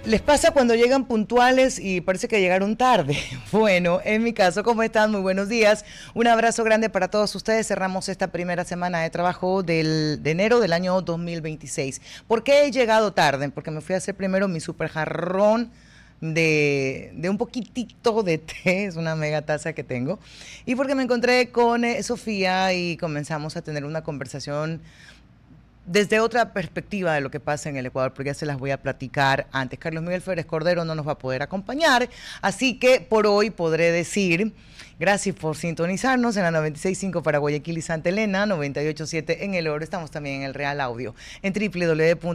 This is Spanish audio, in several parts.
¿Les pasa cuando llegan puntuales y parece que llegaron tarde? Bueno, en mi caso, ¿cómo están? Muy buenos días. Un abrazo grande para todos ustedes. Cerramos esta primera semana de trabajo de enero del año 2026. ¿Por qué he llegado tarde? Porque me fui a hacer primero mi super jarrón de un poquitito de té, es una mega taza que tengo, y porque me encontré con Sofía y comenzamos a tener una conversación desde otra perspectiva de lo que pasa en el Ecuador, porque ya se las voy a platicar antes. Carlos Miguel Férez Cordero no nos va a poder acompañar, así que por hoy podré decir gracias por sintonizarnos en la 96.5 para Guayaquil y Santa Elena, 98.7 en El Oro. Estamos también en el Real Audio, en www.rtp.es.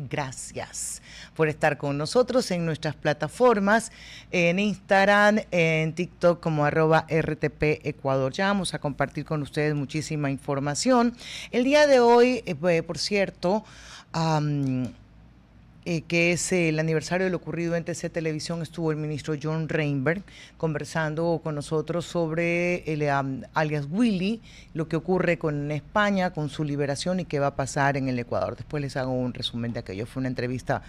Gracias por estar con nosotros en nuestras plataformas, en Instagram, en TikTok como @RTP Ecuador. Ya vamos a compartir con ustedes muchísima información. El día de hoy, por cierto, que es el aniversario de lo ocurrido en TC Televisión, estuvo el ministro John Reinberg conversando con nosotros sobre el alias Willy, lo que ocurre con España, con su liberación y qué va a pasar en el Ecuador. Después les hago un resumen de aquello. Fue una entrevista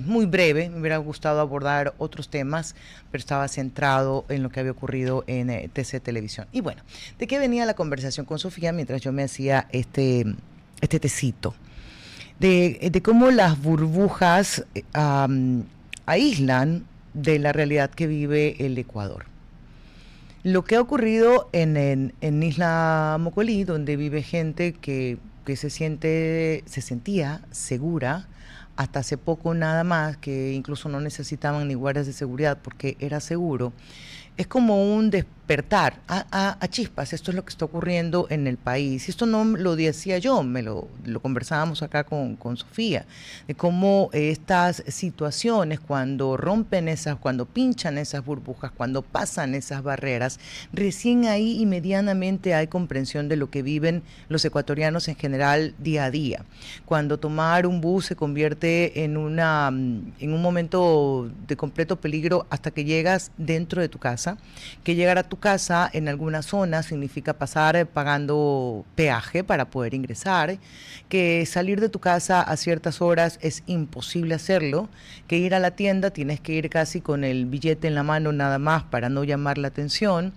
muy breve, me hubiera gustado abordar otros temas, pero estaba centrado en lo que había ocurrido en TC Televisión. Y bueno, ¿de qué venía la conversación con Sofía mientras yo me hacía este tecito? De cómo las burbujas aíslan de la realidad que vive el Ecuador. Lo que ha ocurrido en Isla Mocolí, donde vive gente que se sentía segura, hasta hace poco nada más, que incluso no necesitaban ni guardias de seguridad porque era seguro, es como un despertar a chispas. Esto es lo que está ocurriendo en el país. Y esto no lo decía yo, lo conversábamos acá con Sofía, de cómo estas situaciones, cuando rompen cuando pinchan esas burbujas, cuando pasan esas barreras, recién ahí y medianamente hay comprensión de lo que viven los ecuatorianos en general día a día. Cuando tomar un bus se convierte en un momento de completo peligro hasta que llegas dentro de tu casa, que llegar a tu casa en algunas zonas significa pasar pagando peaje para poder ingresar, que salir de tu casa a ciertas horas es imposible hacerlo, que ir a la tienda tienes que ir casi con el billete en la mano nada más para no llamar la atención,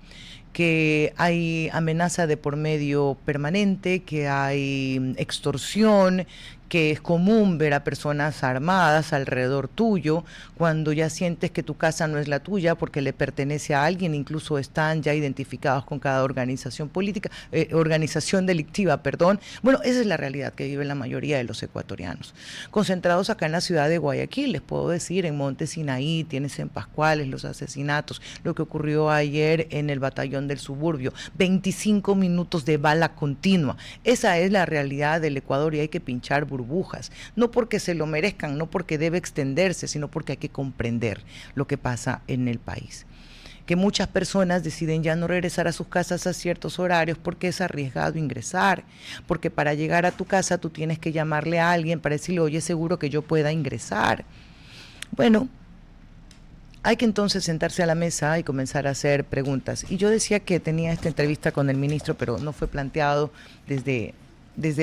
que hay amenaza de por medio permanente, que hay extorsión, que es común ver a personas armadas alrededor tuyo, cuando ya sientes que tu casa no es la tuya porque le pertenece a alguien, incluso están ya identificados con cada organización política, organización delictiva, perdón. Bueno, esa es la realidad que vive la mayoría de los ecuatorianos. Concentrados acá en la ciudad de Guayaquil, les puedo decir, en Monte Sinaí, tienes en Pascuales los asesinatos, lo que ocurrió ayer en el batallón del Suburbio, 25 minutos de bala continua. Esa es la realidad del Ecuador y hay que pinchar burbujas, no porque se lo merezcan, no porque debe extenderse, sino porque hay que comprender lo que pasa en el país. Que muchas personas deciden ya no regresar a sus casas a ciertos horarios porque es arriesgado ingresar, porque para llegar a tu casa tú tienes que llamarle a alguien para decirle, oye, seguro que yo pueda ingresar. Bueno, hay que entonces sentarse a la mesa y comenzar a hacer preguntas. Y yo decía que tenía esta entrevista con el ministro, pero no fue planteado desde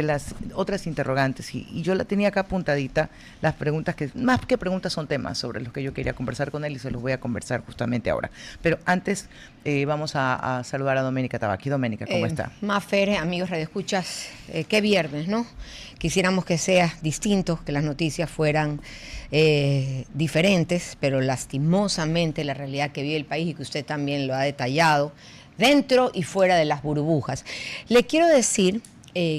las otras interrogantes, y yo la tenía acá apuntadita, las preguntas que, más que preguntas, son temas sobre los que yo quería conversar con él y se los voy a conversar justamente ahora. Pero antes vamos a saludar a Doménica Tabaqui. Doménica, ¿cómo está? Mafer, amigos radioescuchas, qué viernes, ¿no? Quisiéramos que sea distinto, que las noticias fueran diferentes, pero lastimosamente la realidad que vive el país, y que usted también lo ha detallado, dentro y fuera de las burbujas. Le quiero decir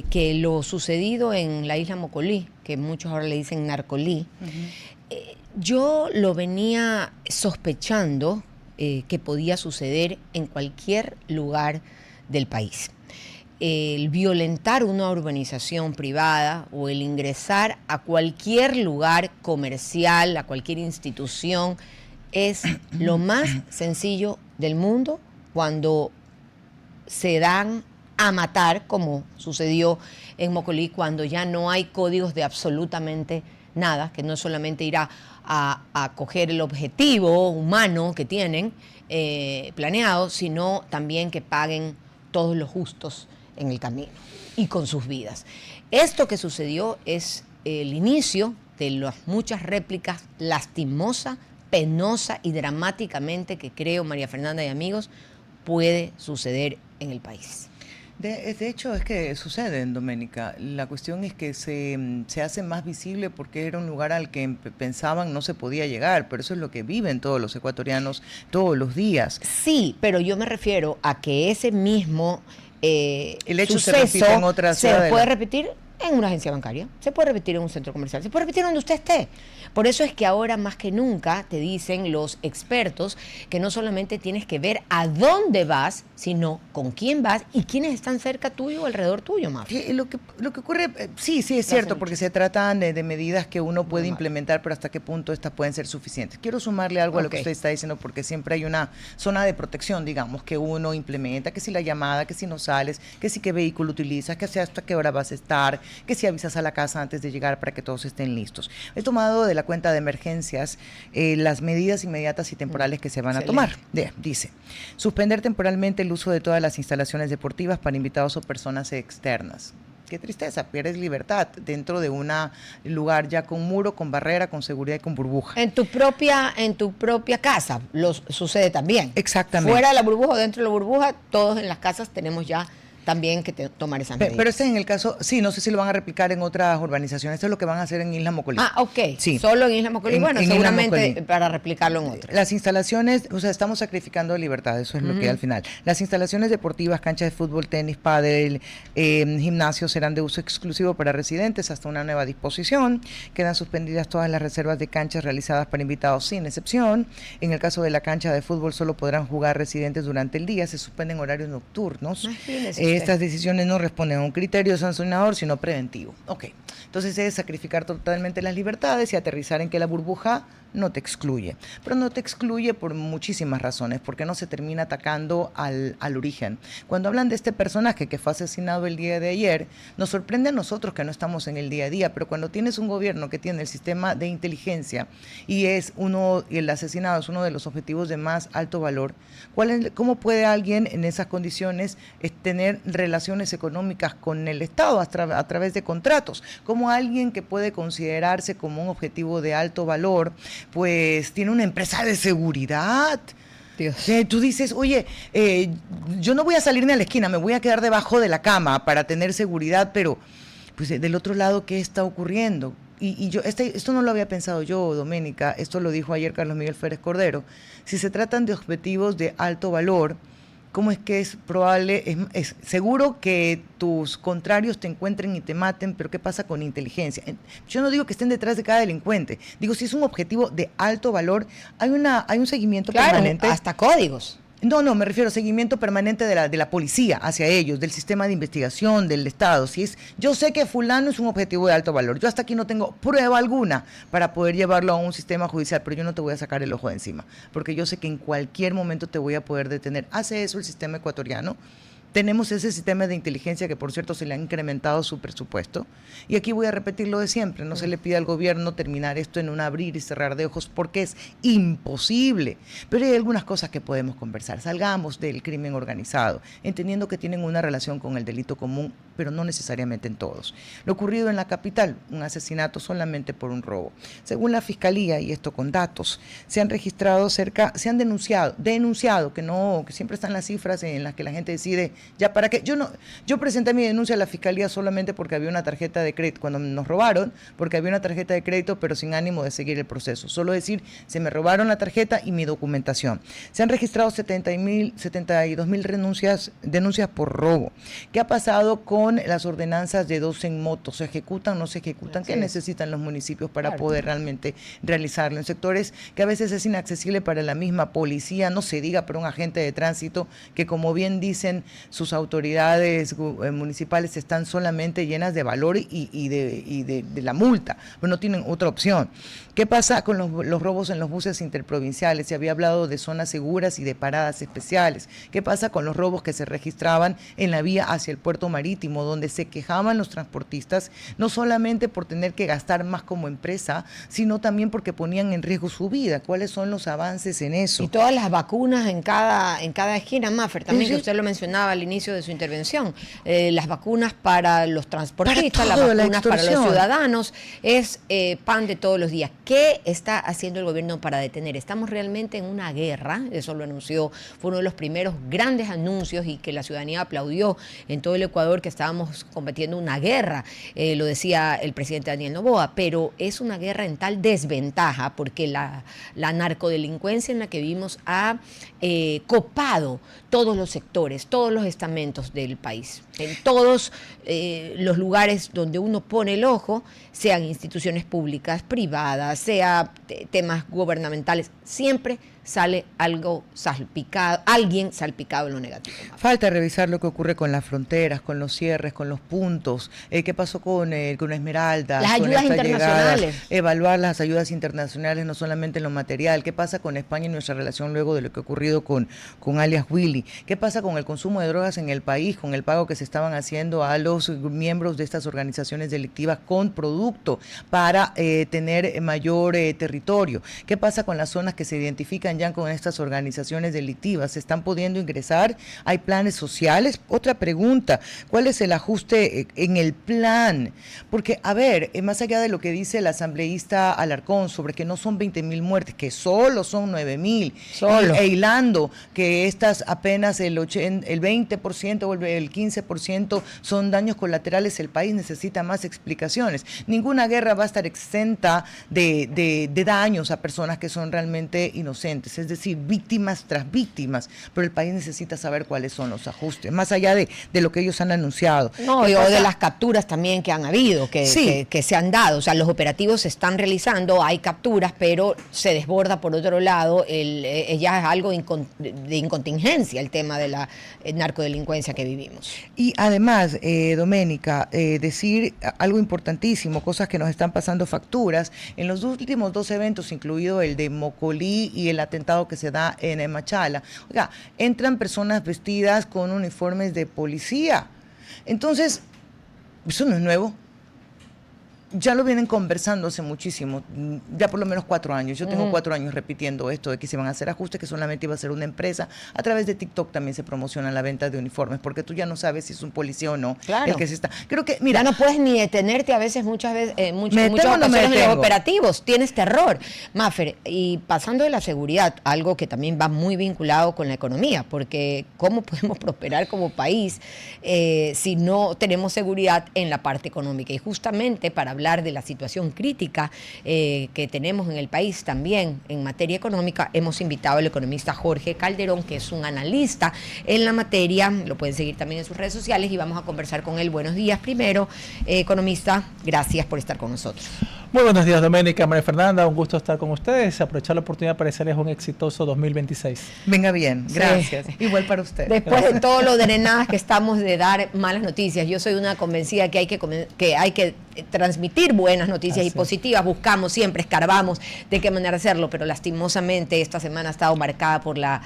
que lo sucedido en la isla Mocolí, que muchos ahora le dicen Narcolí, yo lo venía sospechando que podía suceder en cualquier lugar del país. El violentar una urbanización privada o el ingresar a cualquier lugar comercial, a cualquier institución, es lo más sencillo del mundo cuando se dan a matar, como sucedió en Mocolí, cuando ya no hay códigos de absolutamente nada, que no solamente irá a coger el objetivo humano que tienen planeado, sino también que paguen todos los justos en el camino y con sus vidas. Esto que sucedió es el inicio de las muchas réplicas lastimosa, penosa y dramáticamente que creo, María Fernanda y amigos, puede suceder en el país. De hecho, es que sucede en Doménica. La cuestión es que se hace más visible porque era un lugar al que pensaban no se podía llegar, pero eso es lo que viven todos los ecuatorianos todos los días. Sí, pero yo me refiero a que ese mismo el hecho suceso se repite en otra ciudad. Se puede repetir en una agencia bancaria, se puede repetir en un centro comercial, se puede repetir donde usted esté. Por eso es que ahora más que nunca te dicen los expertos que no solamente tienes que ver a dónde vas, sino con quién vas y quiénes están cerca tuyo o alrededor tuyo, Mafia. Lo que ocurre, sí, es cierto, porque se tratan de medidas que uno puede implementar, pero hasta qué punto estas pueden ser suficientes. Quiero sumarle algo a lo que usted está diciendo, porque siempre hay una zona de protección, digamos, que uno implementa, que si la llamada, que si no sales, que si qué vehículo utilizas, que si hasta qué hora vas a estar, que si avisas a la casa antes de llegar para que todos estén listos. He tomado de la cuenta de emergencias las medidas inmediatas y temporales que se van a tomar. Dice, suspender temporalmente el uso de todas las instalaciones deportivas para invitados o personas externas. Qué tristeza, pierdes libertad dentro de un lugar ya con muro, con barrera, con seguridad y con burbuja. En tu propia casa sucede también. Exactamente. Fuera de la burbuja o dentro de la burbuja, todos en las casas tenemos ya también que tomar esas medidas. Pero este es en el caso, sí, no sé si lo van a replicar en otras urbanizaciones, esto es lo que van a hacer en Isla Mocolí. Ah, ok, sí. Solo en Isla Mocolí, bueno, seguramente Mocolí. Para replicarlo en otras. Las instalaciones, o sea, estamos sacrificando libertad, eso es lo que al final. Las instalaciones deportivas, canchas de fútbol, tenis, pádel, gimnasios serán de uso exclusivo para residentes hasta una nueva disposición. Quedan suspendidas todas las reservas de canchas realizadas para invitados sin excepción. En el caso de la cancha de fútbol solo podrán jugar residentes durante el día, se suspenden horarios nocturnos. Estas decisiones no responden a un criterio sancionador, sino preventivo. Ok, entonces es sacrificar totalmente las libertades y aterrizar en que la burbuja no te excluye. Pero no te excluye por muchísimas razones, porque no se termina atacando al origen. Cuando hablan de este personaje que fue asesinado el día de ayer, nos sorprende a nosotros que no estamos en el día a día, pero cuando tienes un gobierno que tiene el sistema de inteligencia y el asesinado es uno de los objetivos de más alto valor, ¿cómo puede alguien en esas condiciones tener relaciones económicas con el Estado a través de contratos? ¿Cómo alguien que puede considerarse como un objetivo de alto valor pues tiene una empresa de seguridad? Dios. Tú dices, oye, yo no voy a salir ni a la esquina, me voy a quedar debajo de la cama para tener seguridad, pero pues del otro lado, ¿qué está ocurriendo? Y yo esto no lo había pensado yo, Doménica, esto lo dijo ayer Carlos Miguel Férez Cordero. Si se tratan de objetivos de alto valor, ¿cómo es que es probable, es seguro que tus contrarios te encuentren y te maten, pero qué pasa con inteligencia? Yo no digo que estén detrás de cada delincuente, digo si es un objetivo de alto valor, hay un seguimiento permanente. Hasta códigos. No, me refiero a seguimiento permanente de la policía hacia ellos, del sistema de investigación, del Estado. Yo sé que fulano es un objetivo de alto valor. Yo hasta aquí no tengo prueba alguna para poder llevarlo a un sistema judicial, pero yo no te voy a sacar el ojo de encima, porque yo sé que en cualquier momento te voy a poder detener. ¿Hace eso el sistema ecuatoriano? Tenemos ese sistema de inteligencia que, por cierto, se le ha incrementado su presupuesto. Y aquí voy a repetir lo de siempre. No se le pide al gobierno terminar esto en un abrir y cerrar de ojos porque es imposible. Pero hay algunas cosas que podemos conversar. Salgamos del crimen organizado, entendiendo que tienen una relación con el delito común, pero no necesariamente en todos. Lo ocurrido en la capital, un asesinato solamente por un robo. Según la Fiscalía, y esto con datos, se han denunciado, que siempre están las cifras en las que la gente decide, ya para qué. Yo presenté mi denuncia a la Fiscalía solamente porque había una tarjeta de crédito, cuando nos robaron, porque había una tarjeta de crédito, pero sin ánimo de seguir el proceso. Solo decir, se me robaron la tarjeta y mi documentación. Se han registrado 72.000 denuncias por robo. ¿Qué ha pasado con las ordenanzas de 2 en moto? ¿Se ejecutan, no se ejecutan? ¿Qué necesitan los municipios para poder realmente realizarlo? En sectores que a veces es inaccesible para la misma policía, no se diga para un agente de tránsito, que como bien dicen sus autoridades municipales están solamente llenas de valor y de la multa, pero no tienen otra opción. ¿Qué pasa con los robos en los buses interprovinciales? Se había hablado de zonas seguras y de paradas especiales. ¿Qué pasa con los robos que se registraban en la vía hacia el puerto marítimo? muchísimo, donde se quejaban los transportistas, no solamente por tener que gastar más como empresa, sino también porque ponían en riesgo su vida. ¿Cuáles son los avances en eso? Y todas las vacunas en cada esquina, Maffer, también Sí. que usted lo mencionaba al inicio de su intervención. Las vacunas para los transportistas, Para las todo, la vacunas para los extorsión. ciudadanos, es pan de todos los días. ¿Qué está haciendo el gobierno para detener? Estamos realmente en una guerra, eso lo anunció, fue uno de los primeros grandes anuncios y que la ciudadanía aplaudió en todo el Ecuador, que estábamos combatiendo una guerra, lo decía el presidente Daniel Noboa, pero es una guerra en tal desventaja porque la narcodelincuencia en la que vivimos ha copado todos los sectores, todos los estamentos del país, en todos los lugares donde uno pone el ojo, sean instituciones públicas, privadas, sea temas gubernamentales, siempre sale algo salpicado, alguien salpicado en lo negativo. Falta revisar lo que ocurre con las fronteras, con los cierres, con los puntos, qué pasó con Esmeralda, las con ayudas esta internacionales. llegada, evaluar las ayudas internacionales, no solamente en lo material, qué pasa con España y nuestra relación luego de lo que ha ocurrido con alias Willy, qué pasa con el consumo de drogas en el país, con el pago que se estaban haciendo a los miembros de estas organizaciones delictivas con producto para tener mayor territorio, qué pasa con las zonas que se identifican ya con estas organizaciones delictivas, se están pudiendo ingresar, hay planes sociales. Otra pregunta, ¿cuál es el ajuste en el plan? Porque, a ver, más allá de lo que dice el asambleísta Alarcón sobre que no son 20,000 muertes, que solo son 9,000, e hilando que estas apenas el 20% o el 15% son daños colaterales, el país necesita más explicaciones. Ninguna guerra va a estar exenta de daños a personas que son realmente inocentes, es decir, víctimas tras víctimas, pero el país necesita saber cuáles son los ajustes, más allá de lo que ellos han anunciado. No, o de las capturas también que han habido, que se han dado, o sea, los operativos se están realizando, hay capturas, pero se desborda por otro lado, ya es algo de incontingencia el tema de la narcodelincuencia que vivimos. Y además, Doménica, decir algo importantísimo, cosas que nos están pasando facturas, en los últimos 2 eventos, incluido el de Mocolí y el atentado que se da en Machala, oiga, entran personas vestidas con uniformes de policía. Entonces, eso no es nuevo. Ya lo vienen conversando hace muchísimo, ya por lo menos 4 años. Yo tengo 4 años repitiendo esto de que se van a hacer ajustes, que solamente iba a ser una empresa. A través de TikTok también se promociona la venta de uniformes, porque tú ya no sabes si es un policía o no. Claro. El que se está. Creo que, mira, ya no puedes ni detenerte a veces, muchas ¿me muchas detengo o no me ocasiones en los detengo? operativos. Tienes terror. Maffer, y pasando de la seguridad, algo que también va muy vinculado con la economía, porque ¿cómo podemos prosperar como país si no tenemos seguridad en la parte económica? Y justamente para hablar de la situación crítica que tenemos en el país también en materia económica, hemos invitado al economista Jorge Calderón, que es un analista en la materia, lo pueden seguir también en sus redes sociales y vamos a conversar con él. Buenos días primero, economista, gracias por estar con nosotros. Muy buenos días, Doménica, María Fernanda, un gusto estar con ustedes, aprovechar la oportunidad para desearles un exitoso 2026. venga bien, gracias. Sí. Igual para usted. Después de todo lo drenadas que estamos de dar malas noticias, yo soy una convencida que hay que transmitir buenas noticias Así y positivas, buscamos siempre, escarbamos de qué manera hacerlo, pero lastimosamente esta semana ha estado marcada por la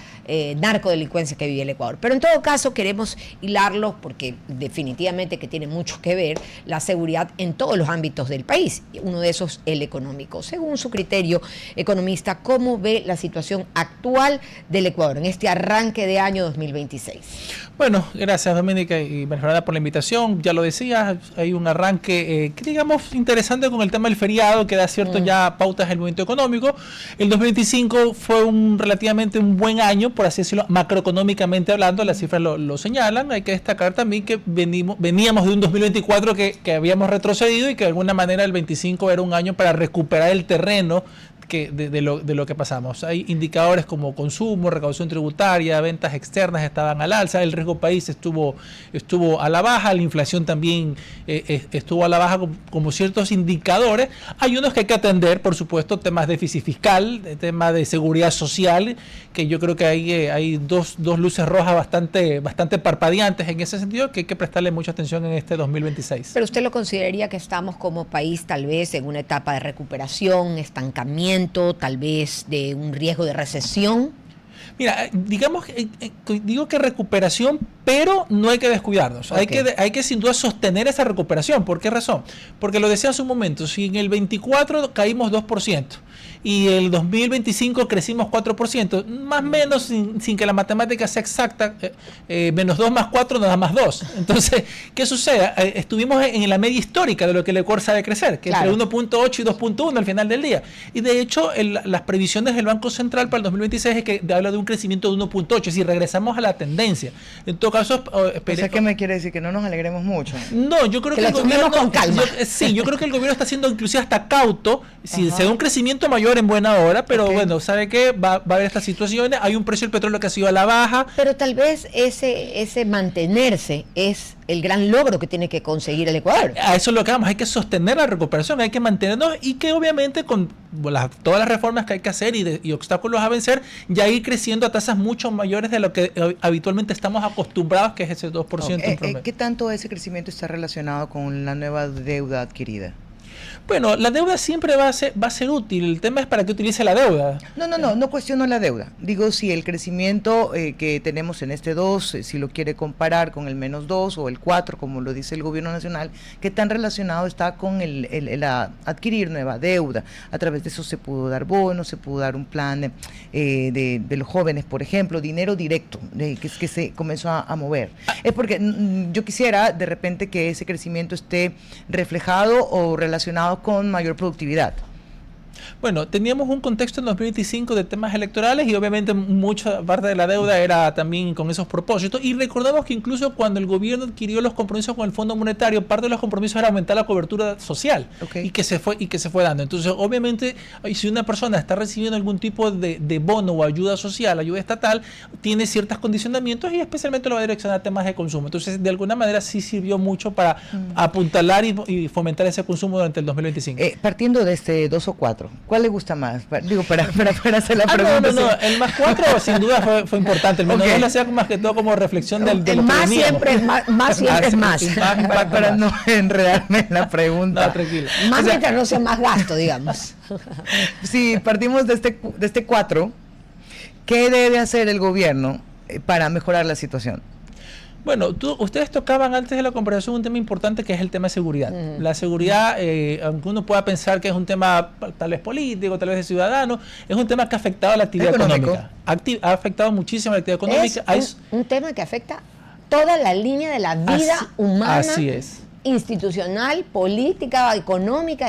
narcodelincuencia que vive el Ecuador. Pero en todo caso queremos hilarlo porque definitivamente que tiene mucho que ver la seguridad en todos los ámbitos del país, uno de esos el económico. Según su criterio, economista, ¿cómo ve la situación actual del Ecuador en este arranque de año 2026? Bueno, gracias, Doménica y María Fernanda, por la invitación. Ya lo decía, hay un arranque digamos, interesante con el tema del feriado, que da cierto ya pautas del movimiento económico. El 2025 fue relativamente un buen año, por así decirlo, macroeconómicamente hablando, las cifras lo señalan. Hay que destacar también que veníamos de un 2024 que habíamos retrocedido y que de alguna manera el 25 era un año para recuperar el terreno de lo que pasamos. Hay indicadores como consumo, recaudación tributaria, ventas externas estaban al alza, el riesgo país estuvo a la baja, la inflación también estuvo a la baja, como ciertos indicadores. Hay unos que hay que atender, por supuesto, temas de déficit fiscal, tema de seguridad social, que yo creo que hay dos luces rojas bastante parpadeantes en ese sentido, que hay que prestarle mucha atención en este 2026. ¿Pero usted lo consideraría que estamos como país tal vez en una etapa de recuperación, estancamiento, tal vez de un riesgo de recesión? Mira, digamos, digo que recuperación, pero no hay que descuidarnos. Okay. Hay que sin duda sostener esa recuperación. ¿Por qué razón? Porque lo decía hace un momento, si en el 24 caímos 2%, y el 2025 crecimos 4%, más o menos sin que la matemática sea exacta, menos 2 más 4 nos da más 2. Entonces, ¿qué sucede? Estuvimos en la media histórica de lo que el Ecuador sabe crecer, que claro, entre 1.8 y 2.1 al final del día. Y de hecho, las previsiones del Banco Central para el 2026 es que habla de un crecimiento de 1.8, es decir, regresamos a la tendencia. En todo caso, o sea, ¿qué me quiere decir? ¿Que no nos alegremos mucho? No, yo creo que el gobierno con calma. Yo creo que el gobierno está siendo inclusive hasta cauto, si se da un crecimiento mayor en buena hora, pero bueno, ¿sabe qué? Va a haber estas situaciones, hay un precio del petróleo que ha sido a la baja. Pero tal vez ese mantenerse es el gran logro que tiene que conseguir el Ecuador. A eso es lo que vamos, hay que sostener la recuperación, hay que mantenernos y que obviamente con todas las reformas que hay que hacer y obstáculos a vencer, ya ir creciendo a tasas mucho mayores de lo que habitualmente estamos acostumbrados, que es ese 2% en promedio. ¿Qué tanto ese crecimiento está relacionado con la nueva deuda adquirida? Bueno, la deuda siempre va a ser útil. El tema es para qué utilice la deuda. No cuestiono la deuda. Digo, si el crecimiento que tenemos en este 2, si lo quiere comparar con el menos 2 o el 4, como lo dice el gobierno nacional, ¿qué tan relacionado está con el adquirir nueva deuda? A través de eso se pudo dar bonos, se pudo dar un plan de los jóvenes, por ejemplo, dinero directo, que se comenzó a mover. Es porque yo quisiera de repente que ese crecimiento esté reflejado o relacionado con mayor productividad. Bueno, teníamos un contexto en 2025 de temas electorales y obviamente mucha parte de la deuda era también con esos propósitos, y recordamos que incluso cuando el gobierno adquirió los compromisos con el Fondo Monetario, parte de los compromisos era aumentar la cobertura social, y que se fue dando. Entonces, obviamente, si una persona está recibiendo algún tipo de bono o ayuda social, ayuda estatal, tiene ciertos condicionamientos y especialmente lo va a direccionar a temas de consumo. Entonces, de alguna manera sí sirvió mucho para apuntalar y fomentar ese consumo durante el 2025. Partiendo de este 2 o 4, ¿cuál le gusta más? Digo, para hacer la pregunta. No, el más 4 sin duda fue importante. El menos 2 lo hacía más que todo como reflexión de lo que más siempre es más. Siempre es más. Para no enredarme en la pregunta. No, tranquilo. Más mientras no sea más gasto, digamos. Si partimos de este 4, ¿qué debe hacer el gobierno para mejorar la situación? Bueno, ustedes tocaban antes de la conversación un tema importante que es el tema de seguridad. La seguridad, aunque uno pueda pensar que es un tema tal vez político, tal vez de ciudadano, es un tema que ha afectado a la actividad económica. Ha afectado muchísimo a la actividad económica. Es un tema que afecta toda la línea de la vida humana. Así es. Institucional, política, económica,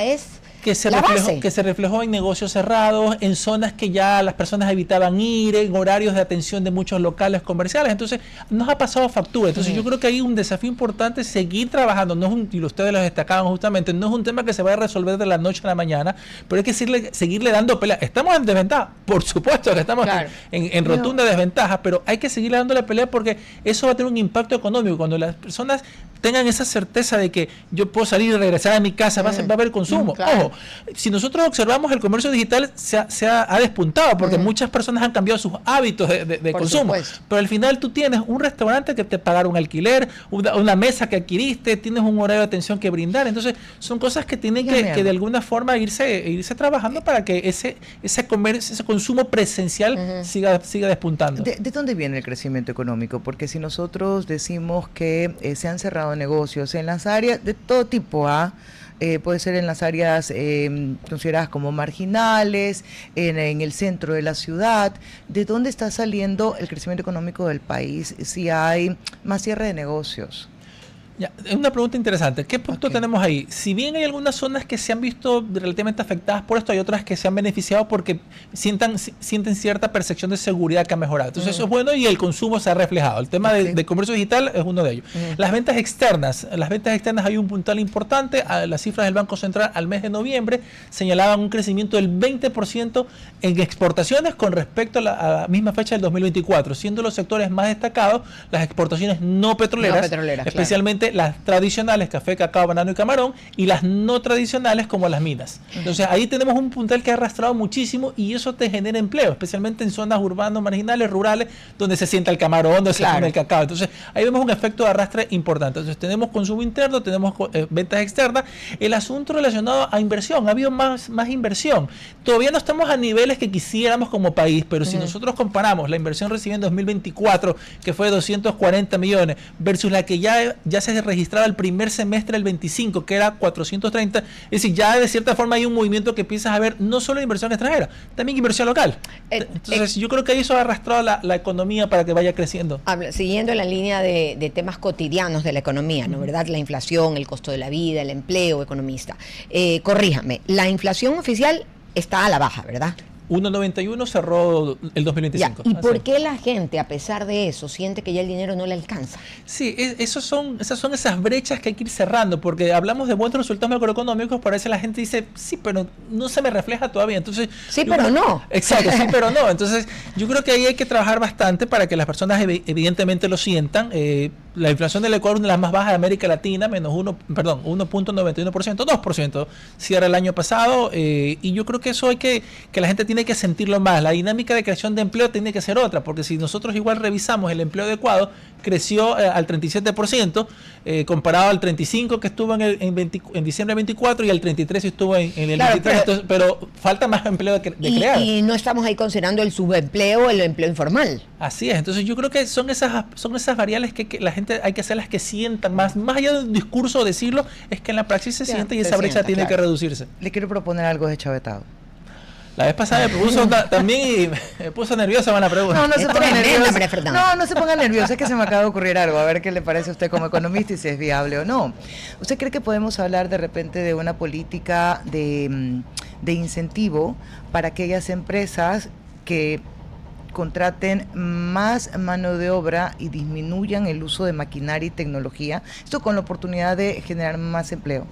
que se reflejó en negocios cerrados, en zonas que ya las personas evitaban ir, en horarios de atención de muchos locales comerciales. Entonces, nos ha pasado factura. Entonces, yo creo que hay un desafío importante seguir trabajando. Y ustedes lo destacaban justamente, no es un tema que se vaya a resolver de la noche a la mañana, pero hay que seguirle dando pelea. ¿Estamos en desventaja? Por supuesto que estamos en rotunda desventaja, pero hay que seguirle dándole pelea porque eso va a tener un impacto económico. Cuando las personas tengan esa certeza de que yo puedo salir y regresar a mi casa, va a haber consumo. Ojo, si nosotros observamos, el comercio digital ha despuntado porque muchas personas han cambiado sus hábitos de consumo. Pero al final tú tienes un restaurante que te pagaron un alquiler, una mesa que adquiriste, tienes un horario de atención que brindar. Entonces, son cosas que tienen que de alguna forma irse trabajando para que ese consumo presencial siga despuntando. ¿De dónde viene el crecimiento económico? Porque si nosotros decimos que se han cerrado negocios en las áreas de todo tipo, puede ser en las áreas consideradas como marginales, en el centro de la ciudad, ¿de dónde está saliendo el crecimiento económico del país si hay más cierre de negocios? Ya, es una pregunta interesante. ¿Qué punto tenemos ahí? Si bien hay algunas zonas que se han visto relativamente afectadas por esto, hay otras que se han beneficiado porque sienten cierta percepción de seguridad que ha mejorado. Entonces eso es bueno y el consumo se ha reflejado. El tema de comercio digital es uno de ellos. Las ventas externas hay un puntal importante. Las cifras del Banco Central al mes de noviembre señalaban un crecimiento del 20% en exportaciones con respecto a la misma fecha del 2024, siendo los sectores más destacados las exportaciones no petroleras, especialmente entre las tradicionales, café, cacao, banano y camarón, y las no tradicionales como las minas. Entonces ahí tenemos un puntal que ha arrastrado muchísimo y eso te genera empleo, especialmente en zonas urbanas, marginales, rurales, donde se sienta el camarón, donde se come el cacao. Entonces ahí vemos un efecto de arrastre importante. Entonces tenemos consumo interno, tenemos ventas externas. El asunto relacionado a inversión, ha habido más inversión. Todavía no estamos a niveles que quisiéramos como país, pero si nosotros comparamos la inversión recibida en 2024, que fue de 240 millones, versus la que ya se registraba el primer semestre del 25, que era 430, es decir, ya de cierta forma hay un movimiento que empiezas a ver no solo inversión extranjera, también inversión local. Entonces yo creo que eso ha arrastrado la economía para que vaya creciendo. Siguiendo la línea de temas cotidianos de la economía, ¿no? ¿Verdad? La inflación, el costo de la vida, el empleo, economista. Corríjame, la inflación oficial está a la baja, ¿verdad? 1.91 cerró el 2025. Ya. ¿Y por qué la gente, a pesar de eso, siente que ya el dinero no le alcanza? Sí, esas son esas brechas que hay que ir cerrando, porque hablamos de buenos resultados macroeconómicos, pero a veces la gente dice, sí, pero no se me refleja todavía. Entonces, sí, pero no. Exacto, sí, pero no. Entonces, yo creo que ahí hay que trabajar bastante para que las personas evidentemente lo sientan. La inflación del Ecuador es una de las más bajas de América Latina, menos 1.91%, 2% cierra el año pasado, y yo creo que eso que la gente tiene que sentirlo más. La dinámica de creación de empleo tiene que ser otra, porque si nosotros igual revisamos el empleo adecuado, creció al 37%, comparado al 35% que estuvo en diciembre del 24 y al 33% estuvo en el 23, pero falta más empleo de crear. Y no estamos ahí considerando el subempleo o el empleo informal. Así es, entonces yo creo que son esas variables que la gente hay que hacerlas que sientan más allá de un discurso decirlo, es que en la praxis se siente y esa brecha tiene que reducirse. Le quiero proponer algo de chavetado. La vez pasada me propuso también y me puso nerviosa con la pregunta. No se ponga nerviosa. No se ponga nerviosa, es que se me acaba de ocurrir algo. A ver qué le parece a usted como economista y si es viable o no. ¿Usted cree que podemos hablar de repente de una política de incentivo para aquellas empresas que contraten más mano de obra y disminuyan el uso de maquinaria y tecnología? Esto con la oportunidad de generar más empleo.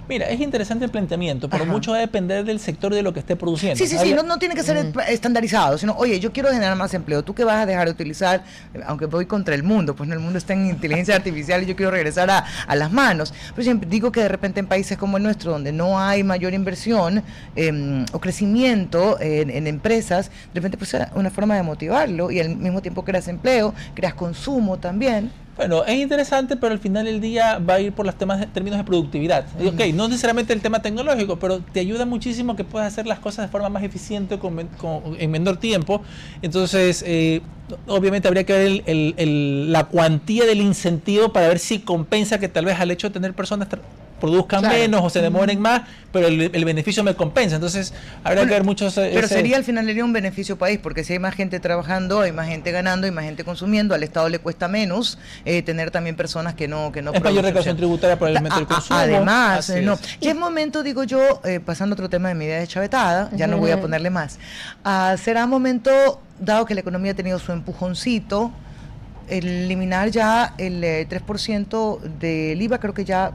Mira, es interesante el planteamiento, pero mucho va a depender del sector de lo que esté produciendo. Sí, no tiene que ser estandarizado, sino, oye, yo quiero generar más empleo, ¿tú qué vas a dejar de utilizar? Aunque voy contra el mundo, pues no, el mundo está en inteligencia artificial y yo quiero regresar a las manos. Pero siempre digo que de repente en países como el nuestro, donde no hay mayor inversión o crecimiento en empresas, de repente pues es una forma de motivarlo y al mismo tiempo creas empleo, creas consumo también. Bueno, es interesante, pero al final del día va a ir por los términos de productividad. Ok, no necesariamente el tema tecnológico, pero te ayuda muchísimo que puedas hacer las cosas de forma más eficiente en menor tiempo. Entonces, obviamente habría que ver la cuantía del incentivo para ver si compensa que tal vez al hecho de tener personas produzcan menos o se demoren más, pero el beneficio me compensa. Entonces, habría que ver muchos... Pero al final sería un beneficio país, porque si hay más gente trabajando, hay más gente ganando, hay más gente consumiendo, al Estado le cuesta menos tener también personas que no es mayor recaudación tributaria por el elemento del consumo. Además, y es momento, digo yo, pasando a otro tema de mi idea de chavetada, ya no voy a ponerle más, será momento, dado que la economía ha tenido su empujoncito, eliminar ya el 3% del IVA, creo que ya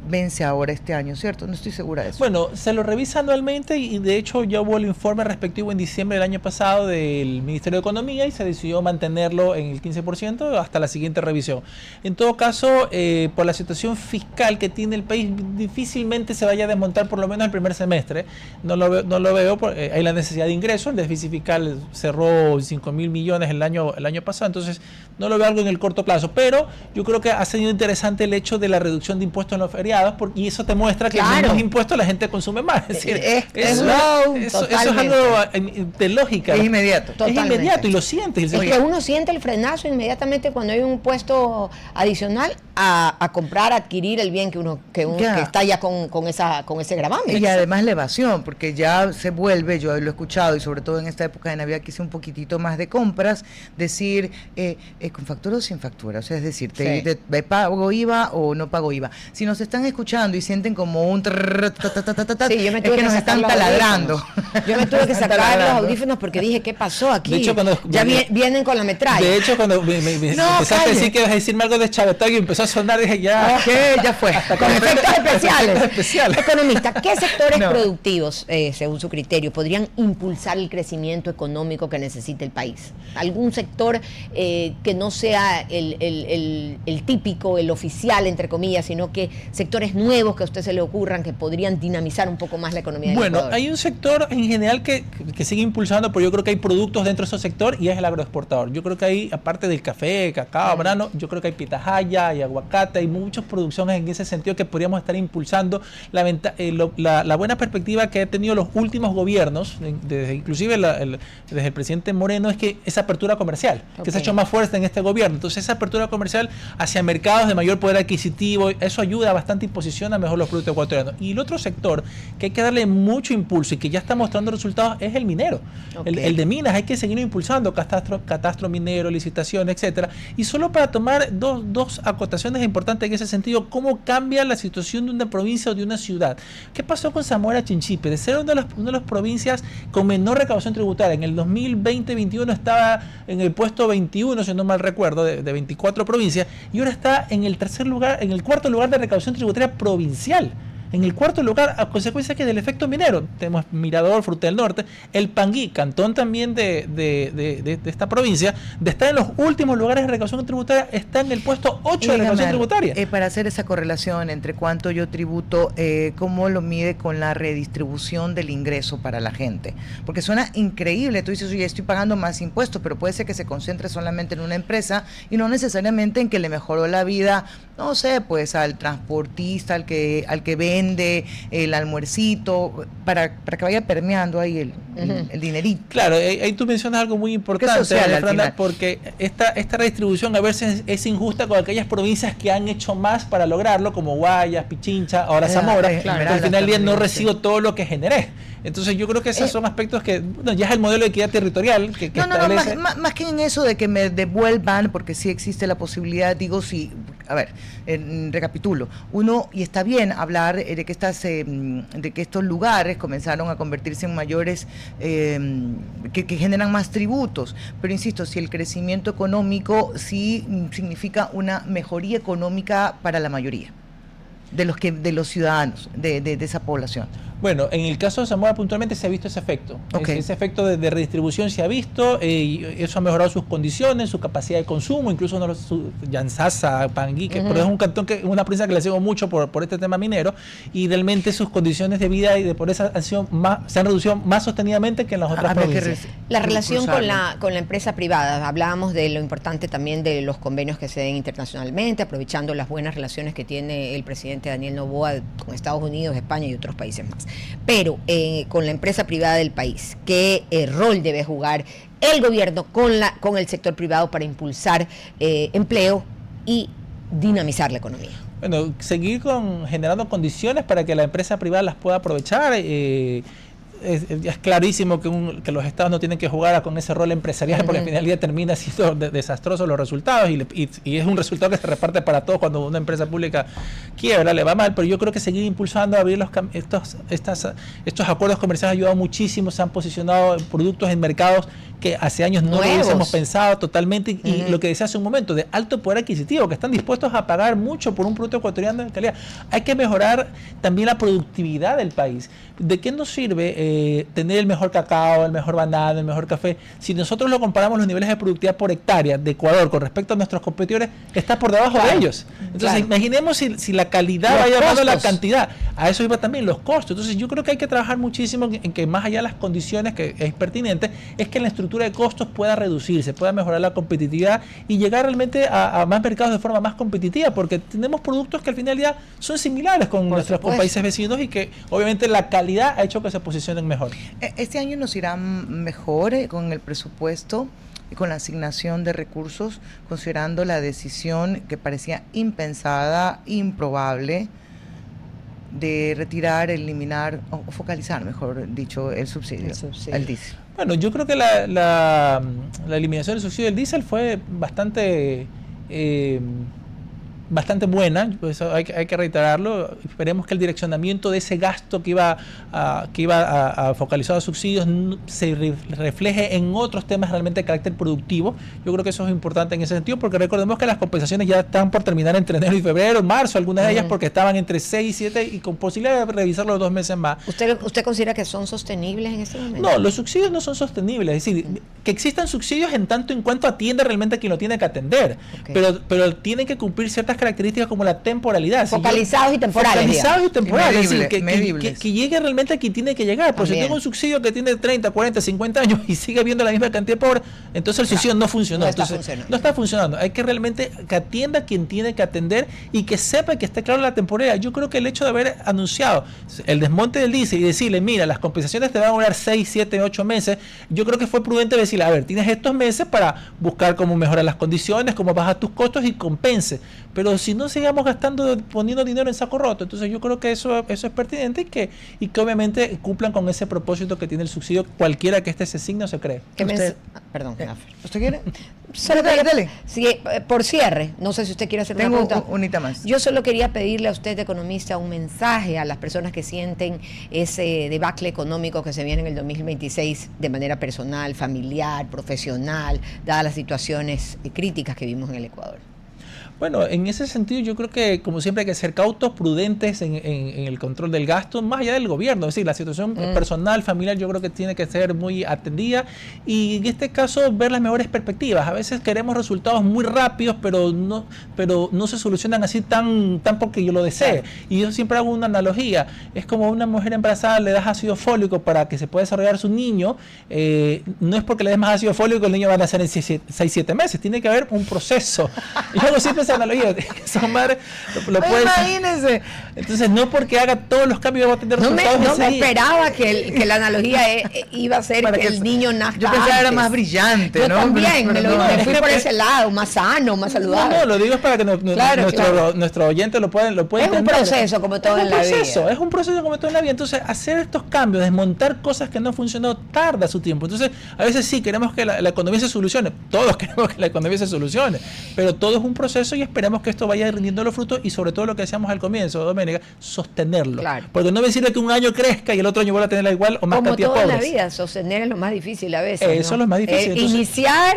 vence ahora este año, ¿cierto? No estoy segura de eso. Bueno, se lo revisa anualmente y de hecho ya hubo el informe respectivo en diciembre del año pasado del Ministerio de Economía y se decidió mantenerlo en el 15% hasta la siguiente revisión. En todo caso, por la situación fiscal que tiene el país, difícilmente se vaya a desmontar por lo menos el primer semestre. No lo veo, hay la necesidad de ingresos, el déficit fiscal cerró 5.000 millones el año pasado, entonces no lo veo algo en el corto plazo, pero yo creo que ha sido interesante el hecho de la reducción de impuestos en los feriados, y eso te muestra que menos impuestos la gente consume más. Es decir, eso es algo de lógica. Es inmediato. Es inmediato y lo sientes. Es que uno siente el frenazo inmediatamente cuando hay un impuesto adicional a comprar, adquirir el bien que está ya con ese gravamen. Y además la evasión, porque ya se vuelve, yo lo he escuchado, y sobre todo en esta época de Navidad que hice un poquitito más de compras, decir con factura o sin factura. O sea, es decir, pago IVA o no pago IVA. Si nos están están escuchando y sienten como un sí, yo me tuve es que nos están taladrando. Yo me tuve que sacar los audífonos porque dije, ¿qué pasó aquí? De hecho, cuando vienen con la metralla. De hecho, cuando me empezaste a decir que ibas a decirme algo de Chávez y empezó a sonar, dije, ya... Ya fue. Con efectos especiales. Economista, ¿qué sectores productivos, según su criterio, podrían impulsar el crecimiento económico que necesita el país? ¿Algún sector que no sea el típico, el oficial, entre comillas, sino que sectores nuevos que a usted se le ocurran que podrían dinamizar un poco más la economía del Ecuador? Bueno, hay un sector en general que sigue impulsando, pero yo creo que hay productos dentro de ese sector y es el agroexportador. Yo creo que hay, aparte del café, cacao, banano, yo creo que hay pitahaya, hay aguacate, hay muchas producciones en ese sentido que podríamos estar impulsando. La buena perspectiva que han tenido los últimos gobiernos, inclusive desde el presidente Moreno, es que esa apertura comercial, que se ha hecho más fuerte en este gobierno. Entonces esa apertura comercial hacia mercados de mayor poder adquisitivo, eso ayuda bastante y posiciona mejor los productos ecuatorianos. Y el otro sector que hay que darle mucho impulso y que ya está mostrando resultados es el minero. El de minas hay que seguir impulsando, catastro minero, licitaciones, etcétera. Y solo para tomar dos acotaciones importantes en ese sentido, ¿cómo cambia la situación de una provincia o de una ciudad? ¿Qué pasó con Zamora Chinchipe? De ser una de las provincias con menor recaudación tributaria, en el 2020-21 estaba en el puesto 21, si no mal recuerdo, de 24 provincias, y ahora está en el cuarto lugar de recaudación tributaria provincial. En el cuarto lugar, a consecuencia que del efecto minero, tenemos Mirador, Fruta del Norte, el Pangui, cantón también de esta provincia, de estar en los últimos lugares de recaudación tributaria, está en el puesto 8 de recaudación tributaria. Para hacer esa correlación entre cuánto yo tributo, ¿cómo lo mide con la redistribución del ingreso para la gente? Porque suena increíble, tú dices, oye, estoy pagando más impuestos, pero puede ser que se concentre solamente en una empresa y no necesariamente en que le mejoró la vida, no sé, pues al transportista, al que vende el almuercito, para que vaya permeando ahí el dinerito. Claro, ahí tú mencionas algo muy importante, Fernanda, porque esta redistribución a veces es injusta con aquellas provincias que han hecho más para lograrlo, como Guayas, Pichincha, ahora Zamora, pero al final del día no recibo todo lo que generé. Entonces yo creo que esos son aspectos que, ya es el modelo de equidad territorial que establece. Más que en eso de que me devuelvan, porque sí existe la posibilidad, digo, sí, a ver, recapitulo, y está bien hablar de que estos lugares comenzaron a convertirse en mayores, que generan más tributos, pero insisto, si el crecimiento económico sí significa una mejoría económica para la mayoría de los ciudadanos de esa población. Bueno, en el caso de Zamora puntualmente se ha visto ese efecto. Ese efecto de redistribución se ha visto, y eso ha mejorado sus condiciones, su capacidad de consumo, incluso Yanzasa, Pangui, pero es un cantón, una provincia que le sigo mucho por este tema minero, y realmente sus condiciones de vida y de pobreza se han reducido más sostenidamente que en las otras provincias. La relación con la empresa privada, hablábamos de lo importante también de los convenios que se den internacionalmente, aprovechando las buenas relaciones que tiene el presidente Daniel Noboa con Estados Unidos, España y otros países más. Pero con la empresa privada del país, ¿qué rol debe jugar el gobierno con el sector privado para impulsar empleo y dinamizar la economía? Bueno, seguir generando condiciones para que la empresa privada las pueda aprovechar. Es clarísimo que los estados no tienen que jugar con ese rol empresarial, porque al final del día termina siendo desastrosos los resultados, y es un resultado que se reparte para todos cuando una empresa pública quiebra, le va mal. Pero yo creo que seguir impulsando, abrir estos acuerdos comerciales ha ayudado muchísimo. Se han posicionado productos en mercados que hace años no lo hubiésemos pensado totalmente, y lo que decía hace un momento, de alto poder adquisitivo, que están dispuestos a pagar mucho por un producto ecuatoriano de calidad. Hay que mejorar también la productividad del país. ¿De qué nos sirve tener el mejor cacao, el mejor banano, el mejor café, si nosotros lo comparamos los niveles de productividad por hectárea de Ecuador con respecto a nuestros competidores, está por debajo de ellos? Entonces imaginemos si la calidad va llevando la cantidad, a eso iba también los costos. Entonces yo creo que hay que trabajar muchísimo en que, más allá de las condiciones, que es pertinente, es que la estructura de costos pueda reducirse, pueda mejorar la competitividad y llegar realmente a más mercados de forma más competitiva, porque tenemos productos que al final del día son similares con nuestros países vecinos, y que obviamente la calidad ha hecho que se posicionen mejor. Este año nos irá mejor con el presupuesto y con la asignación de recursos, considerando la decisión que parecía impensada, improbable, de retirar, eliminar o focalizar, mejor dicho, el subsidio al diésel. Bueno, yo creo que la eliminación del subsidio del diésel fue bastante bastante buena, eso hay que reiterarlo. Esperemos que el direccionamiento de ese gasto que iba a focalizado a subsidios se refleje en otros temas realmente de carácter productivo. Yo creo que eso es importante en ese sentido, porque recordemos que las compensaciones ya están por terminar entre enero y febrero, marzo, algunas de ellas porque estaban entre 6 y 7 y con posibilidad de revisarlo 2 meses más. ¿Usted considera que son sostenibles en este momento? No, los subsidios no son sostenibles, es decir, que existan subsidios en tanto en cuanto atiende realmente a quien lo tiene que atender, pero tienen que cumplir ciertas características como la temporalidad. Focalizados y temporales. Focalizados y temporales, es decir, medibles. Que llegue realmente a quien tiene que llegar. Pues si tengo un subsidio que tiene 30, 40, 50 años y sigue habiendo la misma cantidad de pobres, entonces el subsidio no funcionó. No está funcionando. Hay que realmente que atienda a quien tiene que atender y que sepa que esté claro la temporalidad. Yo creo que el hecho de haber anunciado el desmonte del diésel y decirle, mira, las compensaciones te van a durar 6, 7, 8 meses, yo creo que fue prudente decirle, a ver, tienes estos meses para buscar cómo mejorar las condiciones, cómo bajar tus costos y compense. Pero si no sigamos gastando, poniendo dinero en saco roto, entonces yo creo que eso es pertinente y que obviamente cumplan con ese propósito que tiene el subsidio, cualquiera que se signe o se cree. Perdón, ¿usted quiere? Dale. Sí, por cierre, no sé si usted quiere hacer una pregunta. Tengo unita más. Yo solo quería pedirle a usted, economista, un mensaje a las personas que sienten ese debacle económico que se viene en el 2026 de manera personal, familiar, profesional, dadas las situaciones críticas que vimos en el Ecuador. Bueno, en ese sentido yo creo que como siempre hay que ser cautos, prudentes en el control del gasto, más allá del gobierno, es decir, la situación personal, familiar, yo creo que tiene que ser muy atendida y en este caso ver las mejores perspectivas. A veces queremos resultados muy rápidos, pero no se solucionan así tan porque yo lo desee. Y yo siempre hago una analogía, es como a una mujer embarazada le das ácido fólico para que se pueda desarrollar su niño, no es porque le des más ácido fólico el niño va a nacer en 6-7 meses, tiene que haber un proceso. Yo hago siempre analogía, esa madre lo puede. Imagínense. Entonces, no porque haga todos los cambios va a tener resultados. No me esperaba que la analogía iba a ser que el niño nazca. Yo pensaba que era más brillante, yo ¿no? También, me fui por ese lado, más sano, más saludable. No, lo digo es para que nuestro oyente lo pueda entender. Es un proceso como todo en la vida. Es un proceso como todo en la vida. Entonces, hacer estos cambios, desmontar cosas que no han funcionado, tarda su tiempo. Entonces, a veces sí queremos que la economía se solucione. Todos queremos que la economía se solucione. Pero todo es un proceso y esperamos que esto vaya rindiendo los frutos y sobre todo lo que decíamos al comienzo, Doménica, sostenerlo. Claro. Porque no me sirve que un año crezca y el otro año vuelva a tenerla igual o más como cantidad de pobres. Como todo en la vida, sostener es lo más difícil a veces. Eso es lo más difícil. Entonces, iniciar...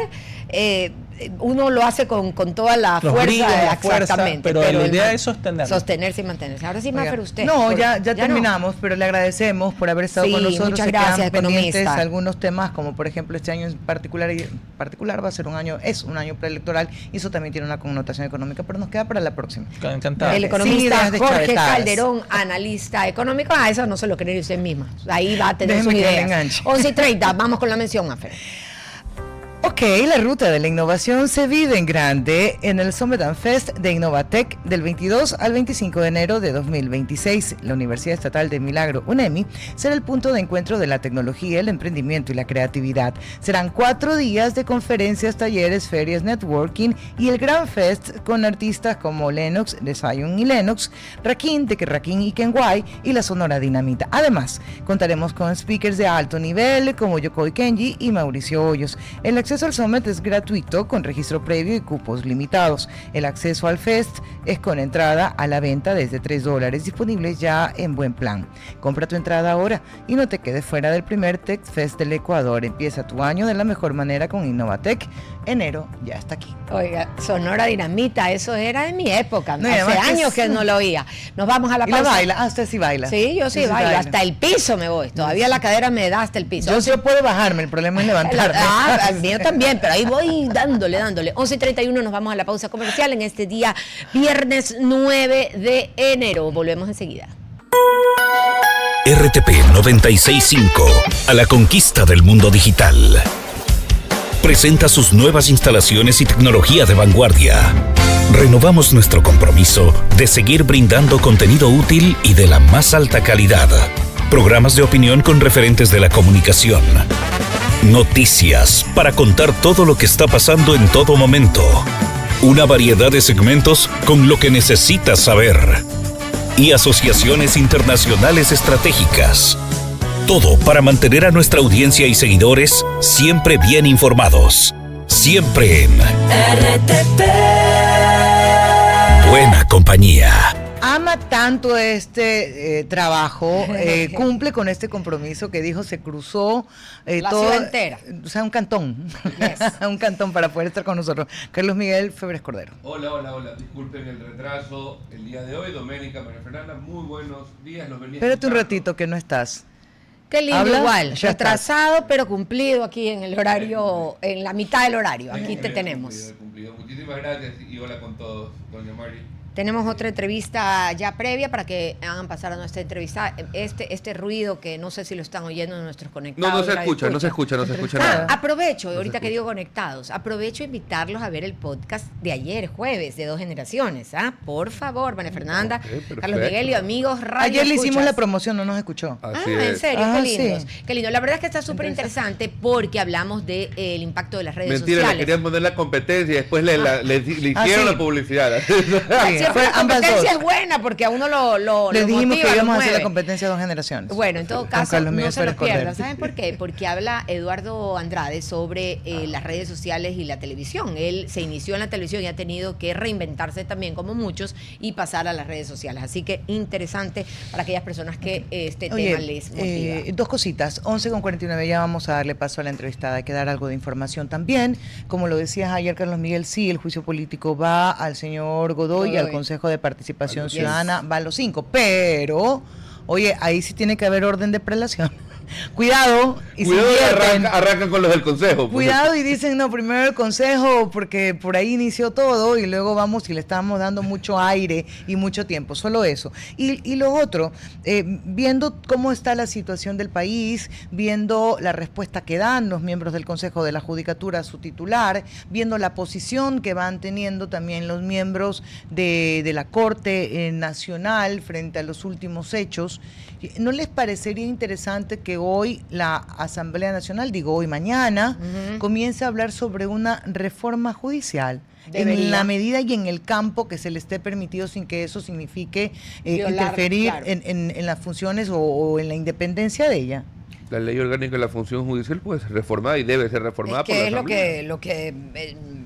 uno lo hace con toda la fuerza, exactamente. Pero la idea es sostenerlo. Sostenerse y mantenerse. Ahora sí, Mafer, usted. No, ya terminamos, pero le agradecemos por haber estado con nosotros. Muchas gracias, pendientes algunos temas, como por ejemplo este año en particular va a ser un año preelectoral, y eso también tiene una connotación económica, pero nos queda para la próxima. Encantado. El economista Jorge Calderón, analista económico. Eso no se lo cree usted misma. Ahí va a tener sus ideas. 11:30, vamos con la mención, Mafer. Ok, la ruta de la innovación se vive en grande en el Summit and Fest de Innovatec del 22 al 25 de enero de 2026. La Universidad Estatal de Milagro, UNEMI, será el punto de encuentro de la tecnología, el emprendimiento y la creatividad. Serán 4 días de conferencias, talleres, ferias, networking y el Gran Fest con artistas como Lennox de Zion y Lennox, Rakim de Rakim y Kenway y la Sonora Dinamita. Además, contaremos con speakers de alto nivel como Yokoi Kenji y Mauricio Hoyos. El acceso al Summit es gratuito con registro previo y cupos limitados. El acceso al Fest es con entrada a la venta desde $3, disponibles ya en buen plan. Compra tu entrada ahora y no te quedes fuera del primer Tech Fest del Ecuador. Empieza tu año de la mejor manera con Innovatec. Enero ya está aquí. Oiga, Sonora Dinamita, eso era de mi época. No, hace años que no lo oía. Nos vamos a la pausa. ¿Y la baila? Usted sí baila. Sí, yo sí bailo. Hasta el piso me voy. Todavía la cadera me da hasta el piso. Yo puedo bajarme, el problema es levantarme. Mío también, pero ahí voy dándole. 11:31 nos vamos a la pausa comercial en este día, viernes 9 de enero. Volvemos enseguida. RTP 96.5, a la conquista del mundo digital. Presenta sus nuevas instalaciones y tecnología de vanguardia. Renovamos nuestro compromiso de seguir brindando contenido útil y de la más alta calidad. Programas de opinión con referentes de la comunicación. Noticias para contar todo lo que está pasando en todo momento. Una variedad de segmentos con lo que necesitas saber. Y asociaciones internacionales estratégicas. Todo para mantener a nuestra audiencia y seguidores siempre bien informados. Siempre en RTP buena compañía. Ama tanto este trabajo, cumple con este compromiso que dijo, se cruzó La todo, ciudad entera. O sea, un cantón, Yes. un cantón para poder estar con nosotros. Carlos Miguel Febres Cordero. Hola, disculpen el retraso el día de hoy. Doménica, María Fernanda, muy buenos días. Los venía Espérate un escuchando. ratito que no estás. Qué lindo, ¿Habla? igual. Ya Retrasado, pero cumplido aquí en el horario, en la mitad del horario. Aquí te tenemos. Cumplido. Muchísimas gracias y hola con todos, doña Mari. Tenemos otra entrevista ya previa para que hagan pasar a nuestra entrevista. Este ruido que no sé si lo están oyendo en nuestros conectados. No se radio escucha, no se escucha nada. Aprovecho, ahorita que digo conectados, aprovecho a invitarlos a ver el podcast de ayer, jueves, de Dos Generaciones. Por favor, María Fernanda, perfecto. Carlos Miguel y amigos radio Ayer le hicimos escuchas. la promoción, no nos escuchó. Así En es. serio, Ah, qué lindos. sí. Qué lindo. La verdad es que está súper interesante porque hablamos del impacto de las redes Mentira, le sociales. querían poner la competencia y después le hicieron sí. la publicidad. Siempre fue la ambas competencia dos. es buena porque a uno lo Les dijimos motiva, que lo íbamos a hacer la mueve. competencia de Dos Generaciones. Bueno, en todo Con caso, Carlos no Miguel se lo Febres Cordero. pierdan. ¿Saben por qué? Porque habla Eduardo Andrade sobre las redes sociales y la televisión. Él se inició en la televisión y ha tenido que reinventarse también, como muchos, y pasar a las redes sociales. Así que interesante para aquellas personas que este tema les motiva. Dos cositas, 11:49, ya vamos a darle paso a la entrevistada, hay que dar algo de información también. Como lo decías ayer, Carlos Miguel, sí, el juicio político va al señor Godoy. Al Consejo de Participación Ciudadana, va a los 5, pero, oye, ahí sí tiene que haber orden de prelación. Cuidado, y Cuidado, si invierten, arrancan con los del consejo. pues. cuidado y dicen, no, primero el consejo, porque por ahí inició todo y luego vamos y le estamos dando mucho aire y mucho tiempo, solo eso. Y lo otro, viendo cómo está la situación del país, viendo la respuesta que dan los miembros del Consejo de la Judicatura a su titular, viendo la posición que van teniendo también los miembros de la Corte Nacional frente a los últimos hechos, ¿no les parecería interesante que hoy la Asamblea Nacional, digo hoy mañana, comience a hablar sobre una reforma judicial? Debería. En la medida y en el campo que se le esté permitido sin que eso signifique Violar, interferir claro. en las funciones o en la independencia de ella. La ley orgánica de la función judicial puede ser reformada y debe ser reformada Es que por la es Asamblea. lo que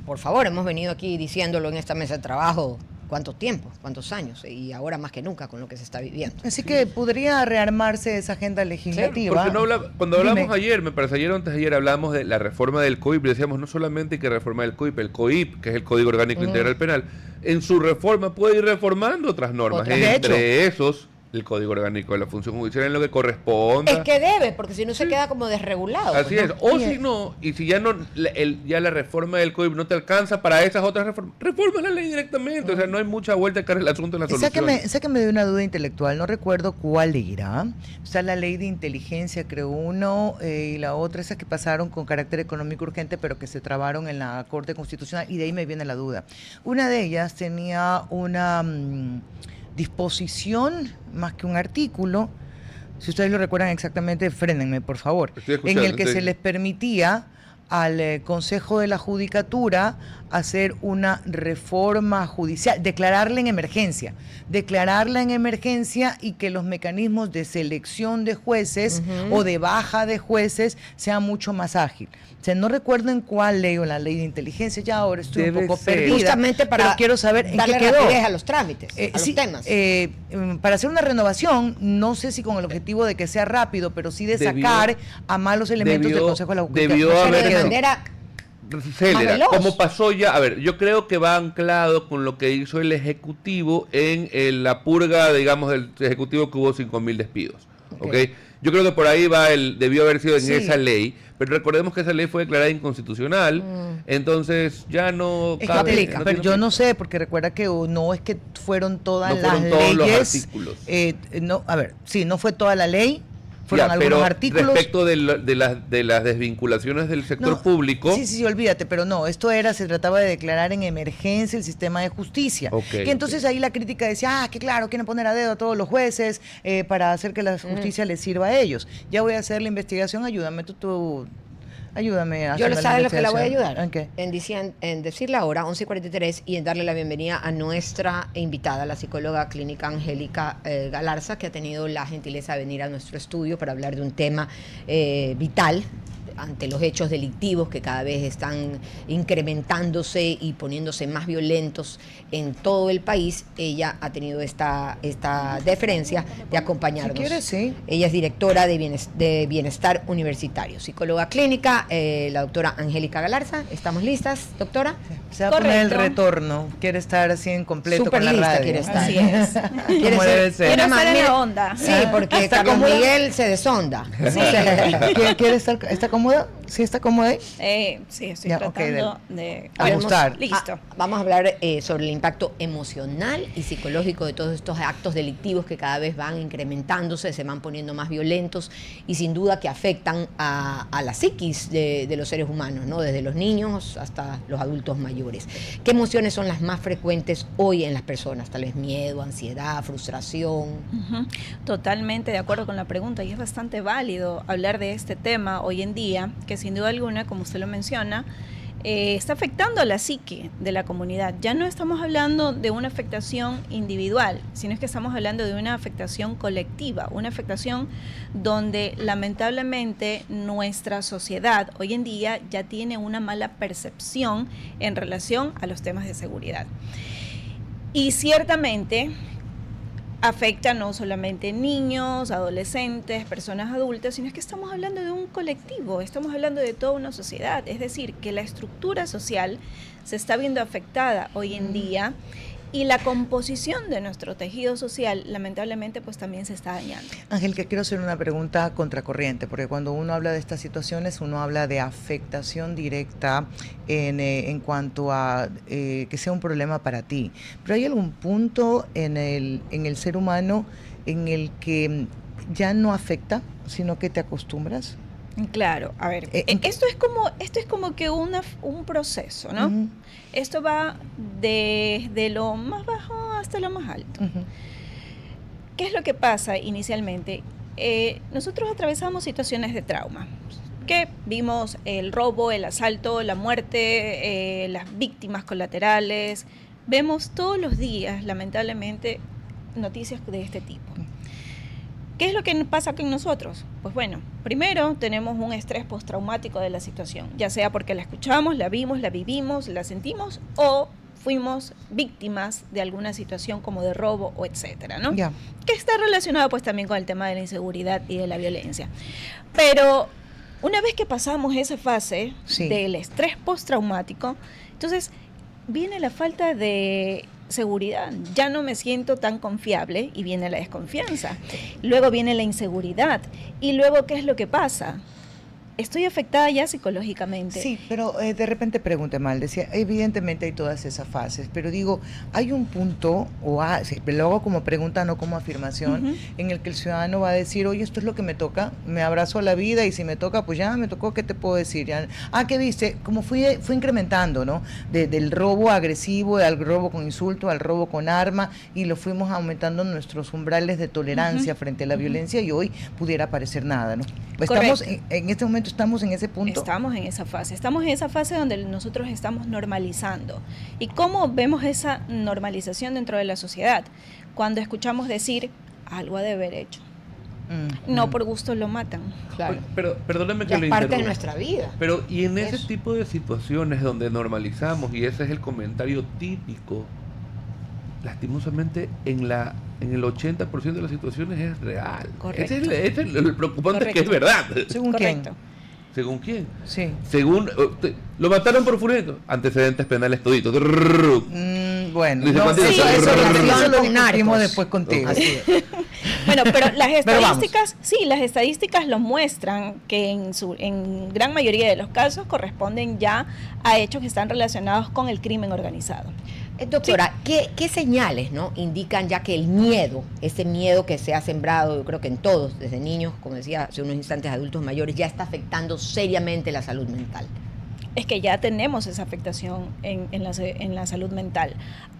por favor, hemos venido aquí diciéndolo en esta mesa de trabajo. ¿Cuánto tiempo? ¿Cuántos años? Y ahora más que nunca con lo que se está viviendo. Así que podría rearmarse esa agenda legislativa. Porque cuando hablamos Dime. ayer, me parece ayer o antes de ayer, hablábamos de la reforma del COIP, decíamos no solamente hay que reformar el COIP, que es el Código Orgánico Integral Penal, en su reforma puede ir reformando otras normas, Otras. De entre esos el Código Orgánico de la Función Judicial en lo que corresponda. Es que debe, porque si no se queda como desregulado. Así pues, es, ¿no? o si no, y si ya no ya la reforma del COIP no te alcanza para esas otras reformas, reforma la ley directamente, o sea, no hay mucha vuelta que dar el asunto en la solución. Sáqueme de una duda intelectual, no recuerdo cuál era. Está la ley de inteligencia, creo uno, y la otra, esas que pasaron con carácter económico urgente, pero que se trabaron en la Corte Constitucional, y de ahí me viene la duda. Una de ellas tenía una disposición, más que un artículo, si ustedes lo recuerdan exactamente, frénenme, por favor, Estoy en escuchando, el que se les permitía al Consejo de la Judicatura hacer una reforma judicial, declararla en emergencia y que los mecanismos de selección de jueces o de baja de jueces sean mucho más ágil. O sea, no recuerdo en cuál ley o la ley de inteligencia, ya ahora estoy Debe un poco ser. perdida. Justamente para pero quiero saber en darle qué quedó. rapidez a los trámites, a los Sí, temas. para hacer una renovación, no sé si con el objetivo de que sea rápido, pero sí de Debió- sacar a malos elementos del Consejo de la Judicatura. debió No sé Pero qué de quedó. manera Célera, veloz. como pasó ya, a ver, yo creo que va anclado con lo que hizo el Ejecutivo en la purga, digamos, del Ejecutivo que hubo 5.000 despidos, ¿ok? Yo creo que por ahí debió haber sido en Sí. esa ley, pero recordemos que esa ley fue declarada inconstitucional, entonces ya no Es que cabe, aplica, no pero tiene yo aplica. no sé, porque recuerda que no es que fueron todas No fueron las todos los leyes. artículos. No, a ver, sí, no fue toda la ley, fueron Ya, algunos pero artículos. respecto de las desvinculaciones del sector No, público, Sí, olvídate, pero no, se trataba de declarar en emergencia el sistema de justicia. Ok, que entonces ahí la crítica decía, que claro, quieren poner a dedo a todos los jueces para hacer que la justicia les sirva a ellos. Ya voy a hacer la investigación, ayúdame, ayúdame a Yo hacer le sabe lo que la voy a investigación. ayudar. ¿En qué? En decirle ahora, 11:43, y en darle la bienvenida a nuestra invitada, la psicóloga clínica Angélica Galarza, que ha tenido la gentileza de venir a nuestro estudio para hablar de un tema vital ante los hechos delictivos que cada vez están incrementándose y poniéndose más violentos en todo el país, ella ha tenido esta deferencia de acompañarnos. Si quieres, sí. Ella es directora de Bienestar Universitario, psicóloga clínica, la doctora Angélica Galarza. ¿Estamos listas, doctora? Se va a poner el retorno. Quiere estar así en completo Súper con la lista radio. quiere estar. Así es. Como debe ser. Quiero estar en Mire, la onda. Sí, porque ¿Está Carlos cómoda? Miguel se desonda. Sí. ¿Quiere estar, está cómoda? ¿Sí está cómoda ahí? Sí, estoy Ya, ok, tratando de ajustar. Listo. Vamos a hablar sobre el impacto emocional y psicológico de todos estos actos delictivos que cada vez van incrementándose, se van poniendo más violentos y sin duda que afectan a la psiquis de los seres humanos, ¿no? Desde los niños hasta los adultos mayores. ¿Qué emociones son las más frecuentes hoy en las personas? Tal vez miedo, ansiedad, frustración. Ujú. Totalmente de acuerdo con la pregunta y es bastante válido hablar de este tema hoy en día, que sin duda alguna, como usted lo menciona, está afectando a la psique de la comunidad. Ya no estamos hablando de una afectación individual, sino es que estamos hablando de una afectación colectiva, una afectación donde lamentablemente nuestra sociedad hoy en día ya tiene una mala percepción en relación a los temas de seguridad. Y ciertamente afecta no solamente niños, adolescentes, personas adultas, sino es que estamos hablando de un colectivo, estamos hablando de toda una sociedad, es decir, que la estructura social se está viendo afectada hoy en día y la composición de nuestro tejido social lamentablemente pues también se está dañando. Ángel, que quiero hacer una pregunta contracorriente, porque cuando uno habla de estas situaciones, uno habla de afectación directa en cuanto a que sea un problema para ti. Pero hay algún punto en el ser humano en el que ya no afecta, sino que te acostumbras. Claro, a ver, esto es como que un proceso, ¿no? Uh-huh. Esto va desde lo más bajo hasta lo más alto. Uh-huh. ¿Qué es lo que pasa inicialmente? Nosotros atravesamos situaciones de trauma, que vimos el robo, el asalto, la muerte, las víctimas colaterales. Vemos todos los días, lamentablemente, noticias de este tipo. ¿Qué es lo que pasa con nosotros? Pues bueno, primero tenemos un estrés postraumático de la situación, ya sea porque la escuchamos, la vimos, la vivimos, la sentimos o fuimos víctimas de alguna situación como de robo o etcétera, ¿no? Ya. Que está relacionado pues también con el tema de la inseguridad y de la violencia. Pero una vez que pasamos esa fase del estrés postraumático, entonces viene la falta de seguridad, ya no me siento tan confiable y viene la desconfianza, luego viene la inseguridad y luego ¿qué es lo que pasa? Estoy afectada ya psicológicamente. Sí, pero de repente pregunté mal, decía, evidentemente hay todas esas fases, pero digo, hay un punto, lo hago como pregunta, no como afirmación, uh-huh, en el que el ciudadano va a decir, oye, esto es lo que me toca, me abrazo a la vida y si me toca, pues ya me tocó, ¿qué te puedo decir? Ya, ¿qué viste? Como fue incrementando, ¿no? Del robo agresivo, al robo con insulto, al robo con arma, y lo fuimos aumentando nuestros umbrales de tolerancia, uh-huh, frente a la, uh-huh, violencia, y hoy pudiera parecer nada, ¿no? Estamos en este momento estamos en ese punto. Estamos en esa fase donde nosotros estamos normalizando. ¿Y cómo vemos esa normalización dentro de la sociedad? Cuando escuchamos decir, algo ha de haber hecho. No por gusto lo matan. Claro. Pero perdóname que es lo parte interrumpa. de nuestra vida. Pero y en ese tipo de situaciones donde normalizamos, y ese es el comentario típico, lastimosamente en el 80% de las situaciones es real. Correcto. Ese es el preocupante. Correcto. Que es verdad. ¿Según Correcto. quién? ¿Según quién? Sí. Según lo mataron por furento, antecedentes penales toditos. Bueno, Dice, no, sí, eso lo con discutimos narcos. después contigo. Bueno, pero las Pero vamos. estadísticas, las estadísticas lo muestran que en gran mayoría de los casos corresponden ya a hechos que están relacionados con el crimen organizado. Doctora, sí. ¿Qué señales, ¿no?, indican ya que el miedo, ese miedo que se ha sembrado, yo creo que en todos, desde niños, como decía hace unos instantes, adultos mayores, ya está afectando seriamente la salud mental? Es que ya tenemos esa afectación en la salud mental.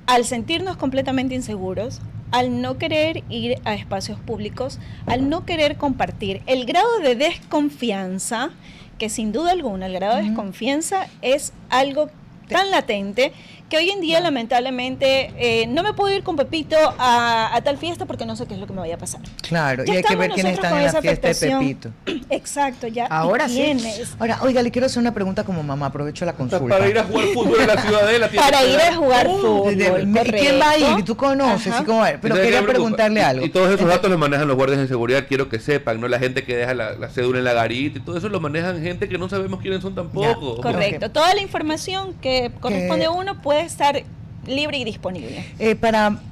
Al sentirnos completamente inseguros, al no querer ir a espacios públicos, al no querer compartir, el grado de desconfianza, que sin duda alguna el grado de desconfianza es algo tan latente que hoy en día lamentablemente no me puedo ir con Pepito a tal fiesta porque no sé qué es lo que me vaya a pasar. Claro, Ya y hay que ver estamos quiénes nosotros están con en la esa fiesta de afectación. Pepito. Exacto, ya. Ahora ¿y sí. quiénes? Ahora, oiga, le quiero hacer una pregunta como mamá, aprovecho la consulta. Para ir a jugar fútbol en la Ciudadela. tiene Para que ir a dar- jugar Oh, fútbol. ¿Y quién va a ir? correcto. ¿Y tú conoces? Ajá. ¿Y cómo va? Pero ¿Y sabes quería qué me preocupa? preguntarle algo. Y todos esos datos los manejan los guardias de seguridad, quiero que sepan, ¿no? La gente que deja la cédula en la garita y todo eso lo manejan gente que no sabemos quiénes son tampoco. Correcto. Ok. Toda la información que corresponde a uno puede estar libre y disponible.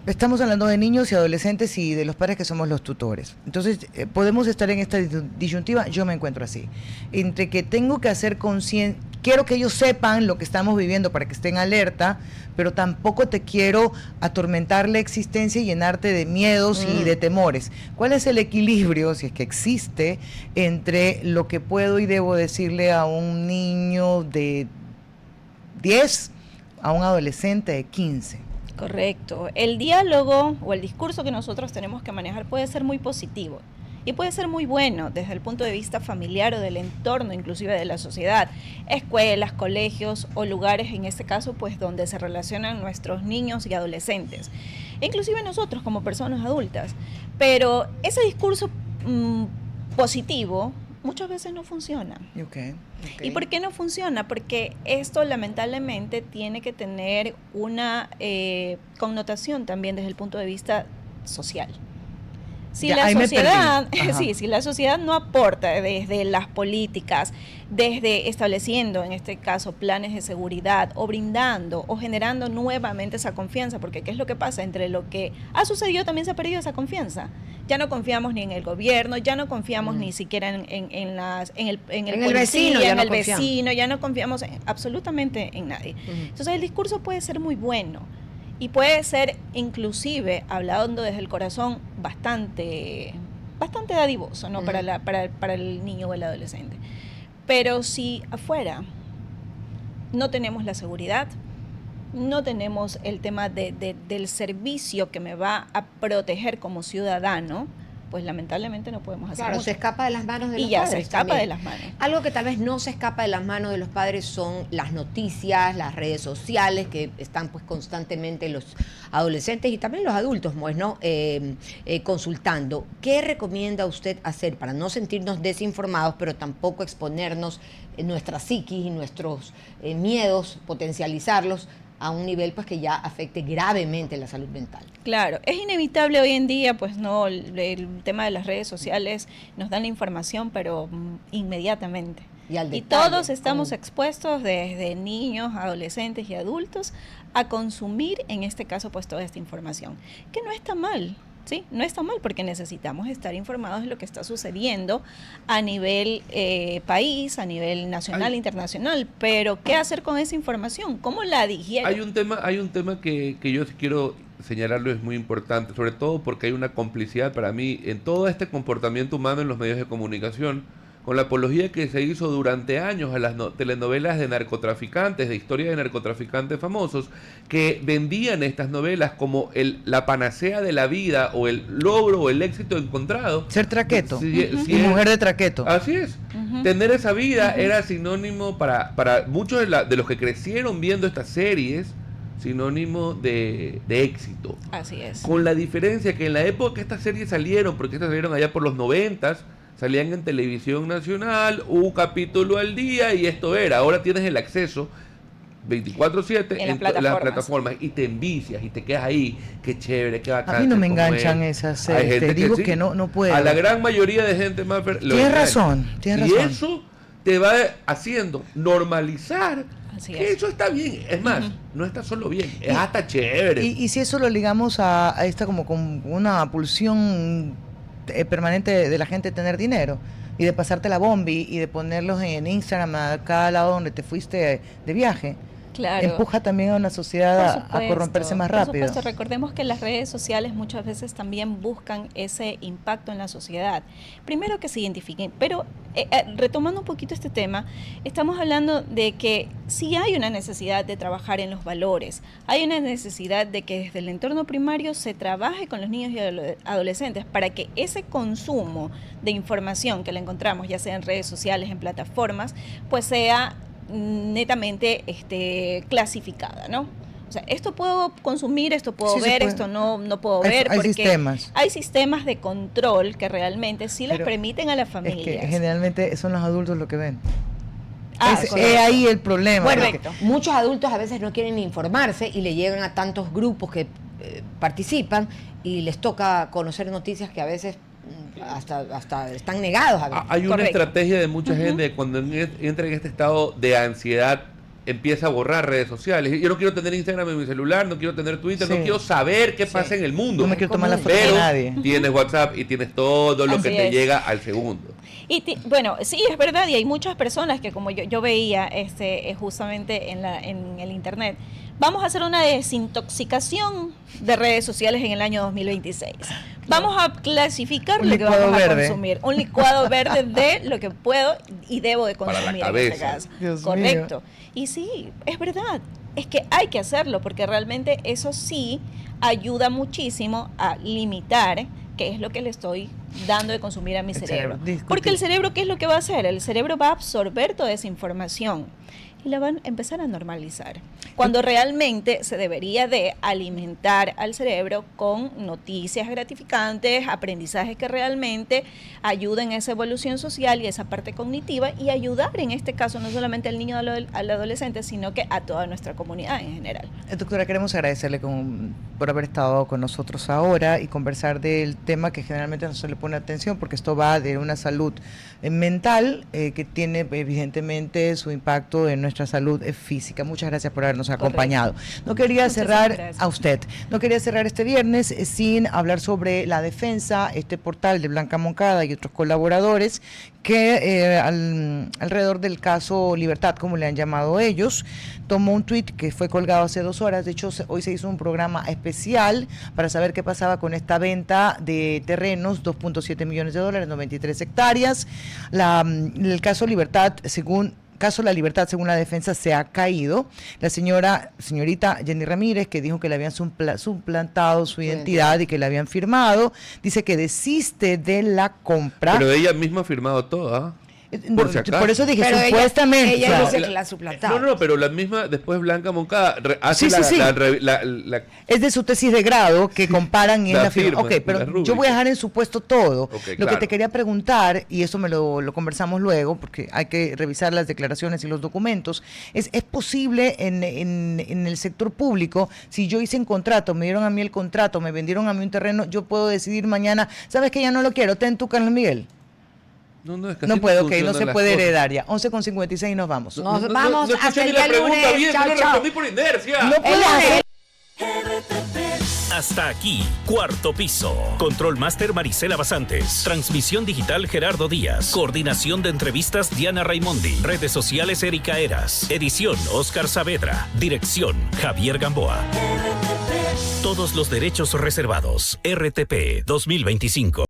Estamos hablando de niños y adolescentes y de los padres que somos los tutores. Entonces, podemos estar en esta disyuntiva, yo me encuentro así. Entre que tengo que hacer conciencia, quiero que ellos sepan lo que estamos viviendo para que estén alerta, pero tampoco te quiero atormentar la existencia y llenarte de miedos y de temores. ¿Cuál es el equilibrio, si es que existe, entre lo que puedo y debo decirle a un niño de 10 a un adolescente de 15? Correcto. El diálogo o el discurso que nosotros tenemos que manejar puede ser muy positivo y puede ser muy bueno desde el punto de vista familiar o del entorno, inclusive de la sociedad, escuelas, colegios o lugares, en este caso, pues donde se relacionan nuestros niños y adolescentes, e inclusive nosotros como personas adultas. Pero ese discurso positivo muchas veces no funciona. ¿Y por qué no funciona? Porque esto lamentablemente tiene que tener una connotación también desde el punto de vista social. Si Ya, la ahí me sociedad, perdí. Ajá. sí, si la sociedad no aporta desde las políticas, desde estableciendo, en este caso, planes de seguridad o brindando o generando nuevamente esa confianza, porque ¿qué es lo que pasa? Entre lo que ha sucedido también se ha perdido esa confianza. Ya no confiamos ni en el gobierno, ya no confiamos ni siquiera en el policía, vecino, ya en no el confiamos. vecino, ya no confiamos absolutamente en nadie. Entonces el discurso puede ser muy bueno y puede ser inclusive, hablando desde el corazón, bastante dadivoso, ¿no? Para el niño o el adolescente. Pero si afuera no tenemos la seguridad, no tenemos el tema del servicio que me va a proteger como ciudadano, pues lamentablemente no podemos hacer Claro, mucho. se escapa de las manos de los Y ya padres se escapa también. de las manos. Algo que tal vez no se escapa de las manos de los padres son las noticias, las redes sociales que están pues constantemente los adolescentes y también los adultos, pues, ¿no? Consultando. ¿Qué recomienda usted hacer para no sentirnos desinformados, pero tampoco exponernos en nuestra psiquis y nuestros miedos, potencializarlos a un nivel pues que ya afecte gravemente la salud mental? Claro, es inevitable hoy en día, pues no, el tema de las redes sociales nos dan la información, pero inmediatamente. Y al Y detalle, todos estamos con- expuestos, desde niños, adolescentes y adultos, a consumir, en este caso, pues toda esta información, que no está mal. Sí, no está mal porque necesitamos estar informados de lo que está sucediendo a nivel país, a nivel nacional, internacional, pero ¿qué hacer con esa información? ¿Cómo la digiero? Hay un tema que yo sí quiero señalarlo, es muy importante, sobre todo porque hay una complicidad para mí en todo este comportamiento humano en los medios de comunicación, con la apología que se hizo durante años a las telenovelas de narcotraficantes, de historia de narcotraficantes famosos, que vendían estas novelas como la panacea de la vida o el logro o el éxito encontrado. Ser traqueto. Sí, Y mujer de traqueto. Así es. Tener esa vida era sinónimo para muchos de los que crecieron viendo estas series, sinónimo de éxito. Así es. Con la diferencia que en la época que estas series salieron, porque estas salieron allá por los 90s, salían en televisión nacional, un capítulo al día y esto era. Ahora tienes el acceso 24/7 En las las plataformas y te envicias y te quedas ahí. Qué chévere, qué bacán. A mí no me cómo enganchan es. esas Hay series, gente te digo sí. que no puedo. A la gran mayoría de gente más lo Tienes engaña. razón, tienes Y razón. eso te va haciendo normalizar Así que es. eso está bien. Es más, no está solo bien, es hasta chévere. Y si eso lo ligamos a esta como con una pulsión permanente de la gente tener dinero y de pasarte la bombi y de ponerlos en Instagram a cada lado donde te fuiste de viaje, Claro. empuja también a una sociedad Por a supuesto, corromperse más por rápido. supuesto, recordemos que las redes sociales muchas veces también buscan ese impacto en la sociedad. Primero que se identifiquen, pero retomando un poquito este tema, estamos hablando de que sí hay una necesidad de trabajar en los valores, hay una necesidad de que desde el entorno primario se trabaje con los niños y adolescentes para que ese consumo de información que la encontramos, ya sea en redes sociales, en plataformas, pues sea netamente clasificada, ¿no? O sea, esto puedo consumir, esto puedo Sí se ver, puede. esto no puedo Hay- ver. hay porque sistemas. hay sistemas de control que realmente sí les Pero permiten a las Es familias. que generalmente son los adultos los que ven. Ah, Es correcto. ahí el problema. Bueno, Correcto. muchos adultos a veces no quieren informarse y le llegan a tantos grupos que participan y les toca conocer noticias que a veces hasta están negados a ver. Hay una Correcto. estrategia de mucha gente de cuando entra en este estado de ansiedad, empieza a borrar redes sociales. Yo no quiero tener Instagram en mi celular, no quiero tener Twitter, Sí. no quiero saber qué pasa en el mundo. No me quiero tomar la foto Pero de nadie. tienes WhatsApp y tienes todo lo Así que te es. llega al segundo. Y bueno, sí, es verdad, y hay muchas personas que como yo veía justamente en el internet, vamos a hacer una desintoxicación de redes sociales en el año 2026. Vamos a clasificar Un lo que licuado vamos a verde. consumir. Un licuado verde de lo que puedo y debo de Para la consumir en este cabeza. caso. Dios Correcto. Y sí, es verdad. Es que hay que hacerlo porque realmente eso sí ayuda muchísimo a limitar qué es lo que le estoy dando de consumir a mi El cerebro. cerebro, Porque el cerebro, ¿qué es lo que va a hacer? El cerebro va a absorber toda esa información y la van a empezar a normalizar. Cuando realmente se debería de alimentar al cerebro con noticias gratificantes, aprendizajes que realmente ayuden a esa evolución social y esa parte cognitiva y ayudar en este caso no solamente al niño o al adolescente, sino que a toda nuestra comunidad en general. Doctora, queremos agradecerle por haber estado con nosotros ahora y conversar del tema que generalmente no se le pone atención porque esto va de una salud mental que tiene evidentemente su impacto en nuestra salud física. Muchas gracias por habernos acompañado. No quería Muchísimas cerrar gracias. a usted, no quería cerrar este viernes sin hablar sobre la defensa, este portal de Blanca Moncada y otros colaboradores que alrededor del caso Libertad, como le han llamado ellos, tomó un tuit que fue colgado hace 2 horas. De hecho, hoy se hizo un programa especial para saber qué pasaba con esta venta de terrenos, 2.7 millones de dólares, 93 hectáreas. El caso Libertad, Caso La Libertad, según la defensa, se ha caído. La señorita Jenny Ramírez, que dijo que le habían suplantado su identidad y que le habían firmado, dice que desiste de la compra. Pero ella misma ha firmado todo, ¿ah? Por si acaso. Por eso dije, Pero supuestamente. ella o sea, dice que la suplantaba. No, pero la misma, después Blanca Moncada hace Sí, sí, sí. la es de su tesis de grado que comparan y es la la firma. firma, Ok, la pero rúbrica. yo voy a dejar en supuesto todo. Ok, Lo que claro. te quería preguntar, y eso me lo conversamos luego, porque hay que revisar las declaraciones y los documentos, ¿es posible en el sector público, si yo hice un contrato, me dieron a mí el contrato, me vendieron a mí un terreno, yo puedo decidir mañana, ¿sabes que ya no lo quiero? Ten tú, Carlos Miguel. No, es que No así puedo, ok, no funcionan se las puede cosas. heredar ya. 11:56 y nos vamos. Nos vamos escuché hasta ni el la día pregunta lunes. bien, Chao, solo chao. respondí por inercia. No puedo. Hasta aquí, Cuarto Piso. Control Master Marisela Basantes. Transmisión digital Gerardo Díaz. Coordinación de entrevistas Diana Raimondi. Redes sociales Erika Eras. Edición Oscar Saavedra. Dirección Javier Gamboa. Todos los derechos reservados. RTP 2025.